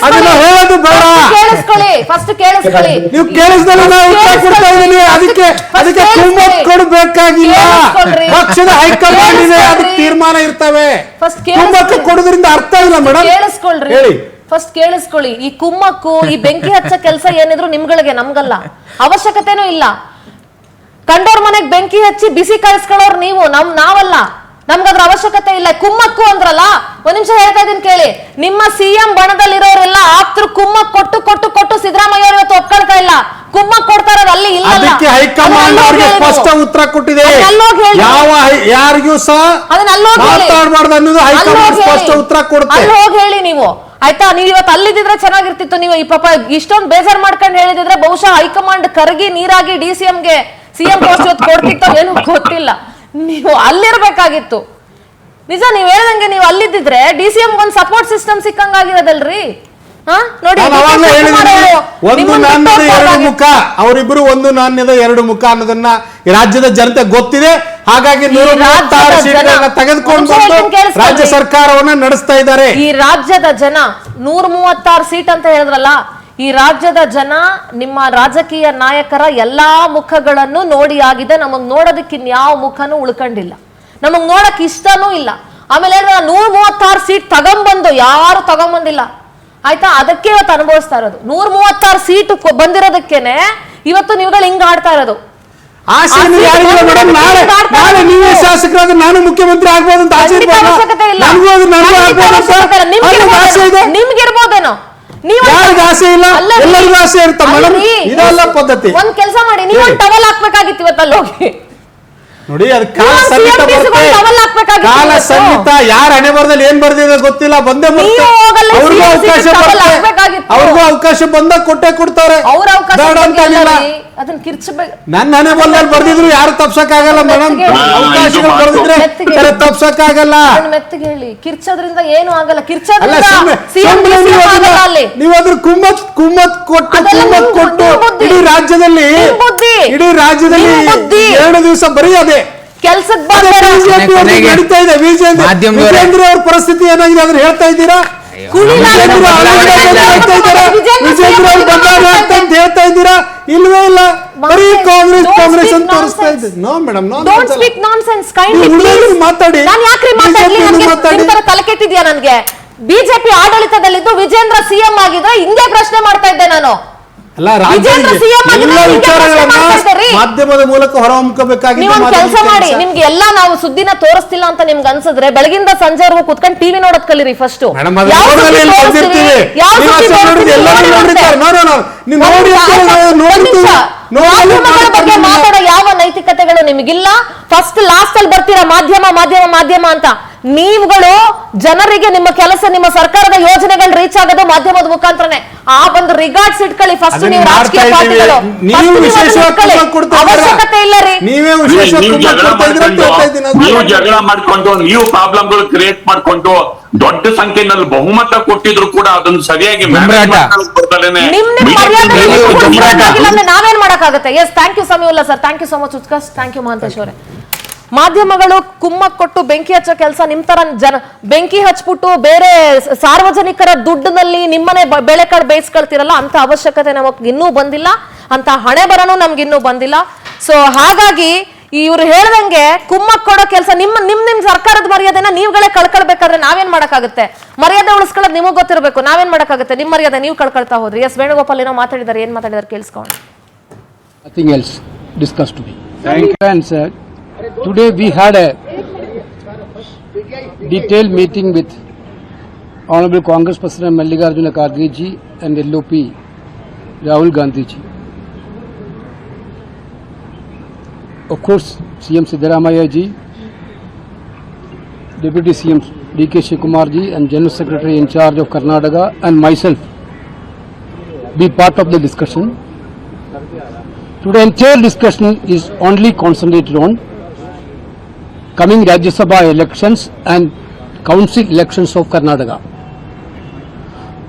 ಅದನ್ನ ಹೇಳೋದು ಬೇಡ. ಕೇಳಿಸ್ಕೊಳ್ಳಿ, ಫಸ್ಟ್ ಕೇಳಿಸ್ಕೊಳ್ಳಿ. ನೀವು ಕೇಳಿಸ್ದಲ್ಲಿ ನಾವು ಉತ್ತರ ಕೊಡ್ತಾ ಇದ್ದೀನಿ. ಅದಕ್ಕೆ ಕುಮ್ಮಕ್ಕು ಕೊಡಬೇಕಾಗಿಲ್ಲ. ಪಕ್ಷದ ಹೈಕಮಾಂಡ್ ಇದೆ, ಅದಕ್ಕೆ ತೀರ್ಮಾನ ಇರ್ತವೆ. ಕುಮ್ಮಕ್ಕು ಕೊಡೋದ್ರಿಂದ ಅರ್ಥ ಇಲ್ಲ ಮೇಡಮ್. ಕೇಳಿಸ್ಕೊಳ್ರಿ, ಹೇಳಿ. ಫಸ್ಟ್ ಕೇಳಿಸ್ಕೊಳ್ಳಿ. ಈ ಕುಮ್ಮಕ್ಕು, ಈ ಬೆಂಕಿ ಹಚ್ಚ ಕೆಲಸ ಏನಿದ್ರು ನಿಮ್ಗಳಿಗೆ, ನಮ್ಗಲ್ಲ. ಅವಶ್ಯಕತೆನೂ ಇಲ್ಲ. ಕಂಡೋರ್ ಮನೆಗ್ ಬೆಂಕಿ ಹಚ್ಚಿ ಬಿಸಿ ಕಾಯಿಸ್ಕೊಳ್ಳೋರು ನೀವು, ನಾವಲ್ಲ. ನಮ್ಗದ್ರ ಅವಶ್ಯಕತೆ ಇಲ್ಲ. ಕುಮ್ಮಕ್ಕು ಅಂದ್ರಲ್ಲ, ಒಂದ್ ನಿಮಿಷ ಹೇಳ್ತಾ ಇದೀನಿ ಕೇಳಿ. ನಿಮ್ಮ CM ಬಣದಲ್ಲಿರೋರೆಲ್ಲ ಆಪ್ತರು ಕುಮ್ಮಕ್ ಕೊಟ್ಟು ಕೊಟ್ಟು ಕೊಟ್ಟು ಸಿದ್ದರಾಮಯ್ಯ ಅವರು ಇವತ್ತು ಒಪ್ಕೊಳ್ತಾ ಇಲ್ಲ. ಕುಮ್ಮಕ್ ಕೊಡ್ತಾ ಇರೋದು ಅಲ್ಲಿ ಇಲ್ಲ. ಅದಕ್ಕೆ ಹೈಕಮಾಂಡ್ ಅವರಿಗೆ ಸ್ಪಷ್ಟ ಉತ್ತರ ಕೊಟ್ಟಿದೆ. ಯಾರಿಗೂ ಸಹ ಮಾತಾಡಬಾರ್ದು ಅನ್ನೋದು ಹೈಕಮಾಂಡ್ ಸ್ಪಷ್ಟ ಉತ್ತರ ಕೊಡುತ್ತೆ. ಅಲ್ಲಿ ಹೋಗಿ ಹೇಳಿ ನೀವು, ಆಯ್ತಾ? ನೀವು ಇವತ್ತು ಅಲ್ಲಿದ್ದಿದ್ರೆ ಚೆನ್ನಾಗಿರ್ತಿತ್ತು. ನೀವು ಈ ಪಾಪ ಇಷ್ಟೊಂದು ಬೇಜಾರ್ ಮಾಡ್ಕೊಂಡು ಹೇಳಿದಿದ್ರೆ ಬಹುಶಃ ಹೈಕಮಾಂಡ್ ಕರಗಿ ನೀರಾಗಿ DCMಗೆ CM ಪೋಸ್ಟ್ ಇವತ್ತು ಕೊಡ್ತಿತ್ತೋ ಏನೋ ಗೊತ್ತಿಲ್ಲ. ನೀವು ಅಲ್ಲಿರ್ಬೇಕಾಗಿತ್ತು. ನಿಜ, ನೀವ್ ಹೇಳ್ದಂಗೆ ನೀವು ಅಲ್ಲಿದ್ದಿದ್ರೆ DCM ಒಂದು ಸಪೋರ್ಟ್ ಸಿಸ್ಟಮ್ ಸಿಕ್ಕಂಗಾಗಿರೋದಲ್ರಿ. ನೋಡಿ, ಒಂದು ನಾಣ್ಯದ ಎರಡು ಮುಖ, ಅವರಿಬ್ಬರು ಒಂದು ನಾಣ್ಯದ ಎರಡು ಮುಖ ಅನ್ನೋದನ್ನ ಈ ರಾಜ್ಯದ ಜನತೆ ಗೊತ್ತಿದೆ. ಹಾಗಾಗಿ 136 ಸೀಟ್ಗಳನ್ನ ತೆಗೆದುಕೊಂಡು ರಾಜ್ಯ ಸರ್ಕಾರವನ್ನ ನಡೆಸ್ತಾ ಇದ್ದಾರೆ. ಈ ರಾಜ್ಯದ ಜನ 136 ಸೀಟ್ ಅಂತ ಹೇಳಿದ್ರಲ್ಲ, ಈ ರಾಜ್ಯದ ಜನ ನಿಮ್ಮ ರಾಜಕೀಯ ನಾಯಕರ ಎಲ್ಲಾ ಮುಖಗಳನ್ನು ನೋಡಿ ಆಗಿದೆ. ನಮಗ್ ನೋಡೋದಕ್ಕೆ ಇನ್ಯಾವ ಮುಖನೂ ಉಳ್ಕೊಂಡಿಲ್ಲ. ನಮಗ್ ನೋಡಕ್ ಇಷ್ಟನೂ ಇಲ್ಲ. ಆಮೇಲೆ 136 ಸೀಟ್ ತಗೊಂಬಂದು ಯಾರು ತಗೊಂಬಂದಿಲ್ಲ, ಆಯ್ತಾ? ಅದಕ್ಕೆ ಇವತ್ತು ಅನುಭವಿಸ್ತಾ ಇರೋದು. 136 ಸೀಟ್ ಬಂದಿರೋದಕ್ಕೇನೆ ಇವತ್ತು ನೀವುಗಳು ಹಿಂಗ ಆಡ್ತಾ ಇರೋದು. ನಾಳೆ ನೀವೇ ಶಾಸಕರಾದ ನಾನು ಮುಖ್ಯಮಂತ್ರಿ ಆಗ್ಬೋದು ಅಂತ ಆಸೆ ನಿಮ್ಗಿರ್ಬೋದೇನೋ, ಆಸೆ ಇಲ್ಲ, ಎಲ್ಲರಿಗೂ ಆಸೆ ಇರುತ್ತೆ ಮೇಡಮ್. ಇದೆಲ್ಲ ಪದ್ಧತಿ. ಒಂದ್ ಕೆಲಸ ಮಾಡಿ, ನೀವು ಟವಲ್ ಹಾಕ್ಬೇಕಾಗಿತ್ತು ಇವತ್ತಲ್ಲಿ ಹೋಗಿ ನೋಡಿ. ಅದು ಕಾಲ ಸನ್ನಿಹಿತ ಬರುತ್ತೆ. ಕಾಲ ಸನ್ನಿಹಿತ ಯಾರ ಹಣೆ ಬರದಲ್ಲಿ ಏನ್ ಬರ್ದಿದೆ ಗೊತ್ತಿಲ್ಲ, ಬಂದೇ ಬರುತ್ತೆ. ಅವ್ರಿಗೂ ಅವಕಾಶ ಬಂದಾಗ ಕೊಟ್ಟೆ ಕೊಡ್ತಾರೆ. ಅವ್ರ ಅವಕಾಶ ಅದನ್ನ ಕಿರ್ಚಬೇಕು. ನಾನೇ ಬೋಲ್ದಲ್ಲಿ ಬರ್ದಿದ್ರು ಯಾರು ತಪ್ಸಕ್ಕಾಗಲ್ಲ ಮೇಡಮ್. ಅವಕಾಶಗಳು ಬರ್ದಿದ್ರೆ ತಪ್ಸಕ್ಕಾಗಲ್ಲ. ಮೆತ್ತಗೆ ಹೇಳಿ, ಕಿರ್ಚೋದ್ರಿಂದ ಏನು ಆಗಲ್ಲ. ನೀವು ಅದ್ರ ಕುಮ್ಮತ್ ಕೊಟ್ಟು ಇಡೀ ರಾಜ್ಯದಲ್ಲಿ 2 ದಿವಸ ಬರೀ ಅದೇ ಕೆಲ್ಸಕ್ಕೆ ನಡೀತಾ ಇದೆ. ವಿಜೇಂದ್ರ ಅವ್ರ ಪರಿಸ್ಥಿತಿ ಏನಾಗಿದೆ ಅಂದ್ರೆ ಹೇಳ್ತಾ ಇದ್ದೀರಾ? ಹೇಳ್ತಾ ಇದ್ದೀರಾ? ಇಲ್ವೇ ಇಲ್ಲ, ಬರೀ ಕಾಂಗ್ರೆಸ್ ಅಂತ ತೋರಿಸ್ತಾ ಇದ್ದೀವಿ. ನೋ ಮೇಡಮ್, ಮಾತಾಡಿ. ತಲೆ ಕೆಟ್ಟಿದ್ಯಾ ನನ್ಗೆ? ಬಿಜೆಪಿ ಆಡಳಿತದಲ್ಲಿದ್ದು ವಿಜೇಂದ್ರ ಸಿಎಂ ಆಗಿದ್ರೆ ಹಿಂಗೆ ಪ್ರಶ್ನೆ ಮಾಡ್ತಾ ಇದ್ದೆ ನಾನು. ಮಾಧ್ಯಮದ ಮೂಲಕ ಹೊರಹೊಮ್ಮಬೇಕಾಗಿ ನೀವು ಕೆಲಸ ಮಾಡಿ. ನಿಮ್ಗೆ ಎಲ್ಲ ನಾವು ಸುದ್ದಿನ ತೋರಿಸ್ತಿಲ್ಲ ಅಂತ ನಿಮ್ಗೆ ಅನ್ಸಿದ್ರೆ ಬೆಳಗಿಂದ ಸಂಜೆವರೆಗೂ ಕುತ್ಕೊಂಡು ಟಿವಿ ನೋಡೋದ್ ಕಲೀರಿ ಫಸ್ಟ್. ಬಗ್ಗೆ ಮಾತಾಡೋ ಯಾವ ನೈತಿಕತೆಗಳು ನಿಮಗಿಲ್ಲ. ಫಸ್ಟ್ ಲಾಸ್ಟ್ ಅಲ್ಲಿ ಬರ್ತೀರಾ ಮಾಧ್ಯಮ ಅಂತ. ನೀವುಗಳು ಜನರಿಗೆ ನಿಮ್ಮ ಕೆಲಸ, ನಿಮ್ಮ ಸರ್ಕಾರದ ಯೋಜನೆಗಳು ರೀಚ್ ಆಗೋದು ಮಾಧ್ಯಮದ ಮುಖಾಂತರನೇ. ಆ ಒಂದು ರಿಗಾರ್ಡ್ಸ್ ಇಟ್ಕೊಳ್ಳಿ ಫಸ್ಟ್. ನೀವು ರಾಜಕೀಯ ಪಾರ್ಟಿಗಳು ಅವಶ್ಯಕತೆ ಇಲ್ಲ ರೀ. ನೀವು ಜಗಳ ಮಾಡ್ಕೊಂಡು, ನೀವು ಪ್ರಾಬ್ಲಮ್ಗಳು ಕ್ರಿಯೇಟ್ ಮಾಡ್ಕೊಂಡು ದೊಡ್ಡ ಸಂಖ್ಯೆಯಲ್ಲಿ ಬಹುಮತ ಕೊಟ್ಟಿದ್ರು ಕೂಡ ಅದನ್ನು ಸರಿಯಾಗಿ ನಾವೇನ್ ಮಾಡಕ್ಕಾಗತ್ತೆ? Yes, thank you Samiulla sir, thank you so much Utkarsh, thank you Mahantesh ಅವರೇ. ಮಾಧ್ಯಮಗಳು ಕುಮ್ಮಕ್ ಕೊಟ್ಟು ಬೆಂಕಿ ಹಚ್ಚೋ ಕೆಲಸ, ನಿಮ್ ತರ ಬೆಂಕಿ ಹಚ್ಬಿಟ್ಟು ಬೇರೆ ಸಾರ್ವಜನಿಕರ ದುಡ್ಡಿನಲ್ಲಿ ನಿಮ್ಮನೆ ಬೆಳೆಕಾಳು ಬೇಯಿಸ್ಕೊಳ್ತಿರಲ್ಲ, ಅಂತ ಅವಶ್ಯಕತೆ ನಮಗ್ ಇನ್ನೂ ಬಂದಿಲ್ಲ, ಅಂತ ಹಣೆ ಬರನು ನಮ್ಗೆ ಇನ್ನೂ ಬಂದಿಲ್ಲ. ಸೊ ಹಾಗಾಗಿ ಇವ್ರು ಹೇಳ್ದಂಗೆ ಕುಮ್ಮಕ್ ಕೊಡೋ ಕೆಲಸ ನಿಮ್ ಸರ್ಕಾರದ ಮರ್ಯಾದೆನ ನೀವುಗಳೇ ಕಳ್ಕೊಳ್ಬೇಕಾದ್ರೆ ನಾವೇನ್ ಮಾಡಕ್ಕಾಗುತ್ತೆ? ಮರ್ಯಾದೆ ಉಳಿಸ್ಕೊಳ್ಳೋದು ನಿಮಗ್ ಗೊತ್ತಿರಬೇಕು, ನಾವೇನ್ ಮಾಡಕ್ಕಾಗುತ್ತೆ? ನಿಮ್ ಮರ್ಯಾದೆ ನೀವು ಕಳ್ಕೊಳ್ತಾ ಹೋದ್ರಿ. ಎಸ್, ವೇಣುಗೋಪಾಲ್ ಏನೋ ಮಾತಾಡಿದಾರೆ, ಏನ್ ಮಾತಾಡಿದಾರೆ ಕೇಳಿಸ್ಕೊಂಡು. Nothing else discussed to be. Thank you. And today we had a detailed meeting with Honorable Congress President Mallikarjuna Kharge ji and LOP Rahul Gandhi ji. Of course, CM Siddaramaiah ji, Deputy CM D.K. Shivakumar ji and General Secretary in charge of Karnataka and myself be part of the discussion. Today entire discussion is only concentrated on coming Rajya Sabha elections and council elections of Karnataka.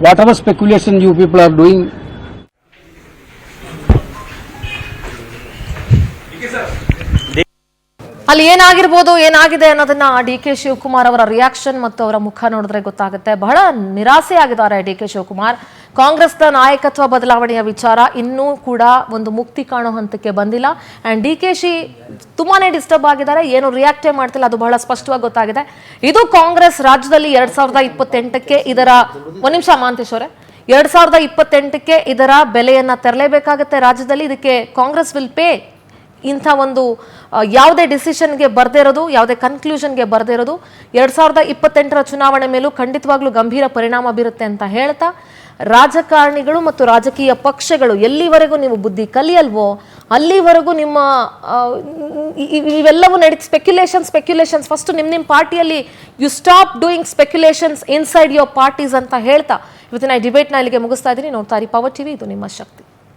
Whatever speculation you people are doing, ಅಲ್ಲಿ ಏನಾಗಿರ್ಬೋದು, ಏನಾಗಿದೆ ಅನ್ನೋದನ್ನ ಡಿ.ಕೆ. ಶಿವಕುಮಾರ್ ಅವರ ರಿಯಾಕ್ಷನ್ ಮತ್ತು ಅವರ ಮುಖ ನೋಡಿದ್ರೆ ಗೊತ್ತಾಗುತ್ತೆ. ಬಹಳ ನಿರಾಸೆ ಆಗಿದ್ದಾರೆ ಡಿ.ಕೆ. ಶಿವಕುಮಾರ್. ಕಾಂಗ್ರೆಸ್ನ ನಾಯಕತ್ವ ಬದಲಾವಣೆಯ ವಿಚಾರ ಇನ್ನೂ ಕೂಡ ಒಂದು ಮುಕ್ತಿ ಕಾಣೋ ಹಂತಕ್ಕೆ ಬಂದಿಲ್ಲ. ಅಂಡ್ ಡಿ.ಕೆ.ಶಿ ತುಂಬಾನೇ ಡಿಸ್ಟರ್ಬ್ ಆಗಿದ್ದಾರೆ, ಏನು ರಿಯಾಕ್ಟೇ ಮಾಡ್ತಿಲ್ಲ, ಅದು ಬಹಳ ಸ್ಪಷ್ಟವಾಗಿ ಗೊತ್ತಾಗಿದೆ. ಇದು ಕಾಂಗ್ರೆಸ್ ರಾಜ್ಯದಲ್ಲಿ 2028ಕ್ಕೆ ಇದರ ಒಂದು ನಿಮಿಷ ಮಹಾಂತೇಶ್ ಅವರೇ, 2028ಕ್ಕೆ ಇದರ ಬೆಲೆಯನ್ನ ತೆರಲೇಬೇಕಾಗುತ್ತೆ ರಾಜ್ಯದಲ್ಲಿ. ಇದಕ್ಕೆ ಕಾಂಗ್ರೆಸ್ ವಿಲ್ ಪೇ. ಇಂಥ ಒಂದು ಯಾವುದೇ ಡಿಸಿಷನ್ಗೆ ಬರ್ದೇ ಇರೋದು, ಯಾವುದೇ ಕನ್ಕ್ಲೂಷನ್ಗೆ ಬರ್ದೇ ಇರೋದು 2028ರ ಚುನಾವಣೆ ಮೇಲೂ ಖಂಡಿತವಾಗ್ಲೂ ಗಂಭೀರ ಪರಿಣಾಮ ಬೀರುತ್ತೆ ಅಂತ ಹೇಳ್ತಾ, ರಾಜಕಾರಣಿಗಳು ಮತ್ತು ರಾಜಕೀಯ ಪಕ್ಷಗಳು ಎಲ್ಲಿವರೆಗೂ ನೀವು ಬುದ್ಧಿ ಕಲಿಯಲ್ವೋ ಅಲ್ಲಿವರೆಗೂ ನಿಮ್ಮ ಇವೆಲ್ಲವೂ ಸ್ಪೆಕ್ಯುಲೇಷನ್ಸ್ ಫಸ್ಟ್ ನಿಮ್ಮ ಪಾರ್ಟಿಯಲ್ಲಿ you stop doing speculations inside your parties ಅಂತ ಹೇಳ್ತಾ ಇವತ್ತಿನ ಡಿಬೇಟ್ನ ಇಲ್ಲಿಗೆ ಮುಗಿಸ್ತಾ ಇದ್ದೀನಿ. ನೋಡ್ತಾ ಇರಿ ಪವರ್ ಟಿವಿ, ಇದು ನಿಮ್ಮ ಶಕ್ತಿ.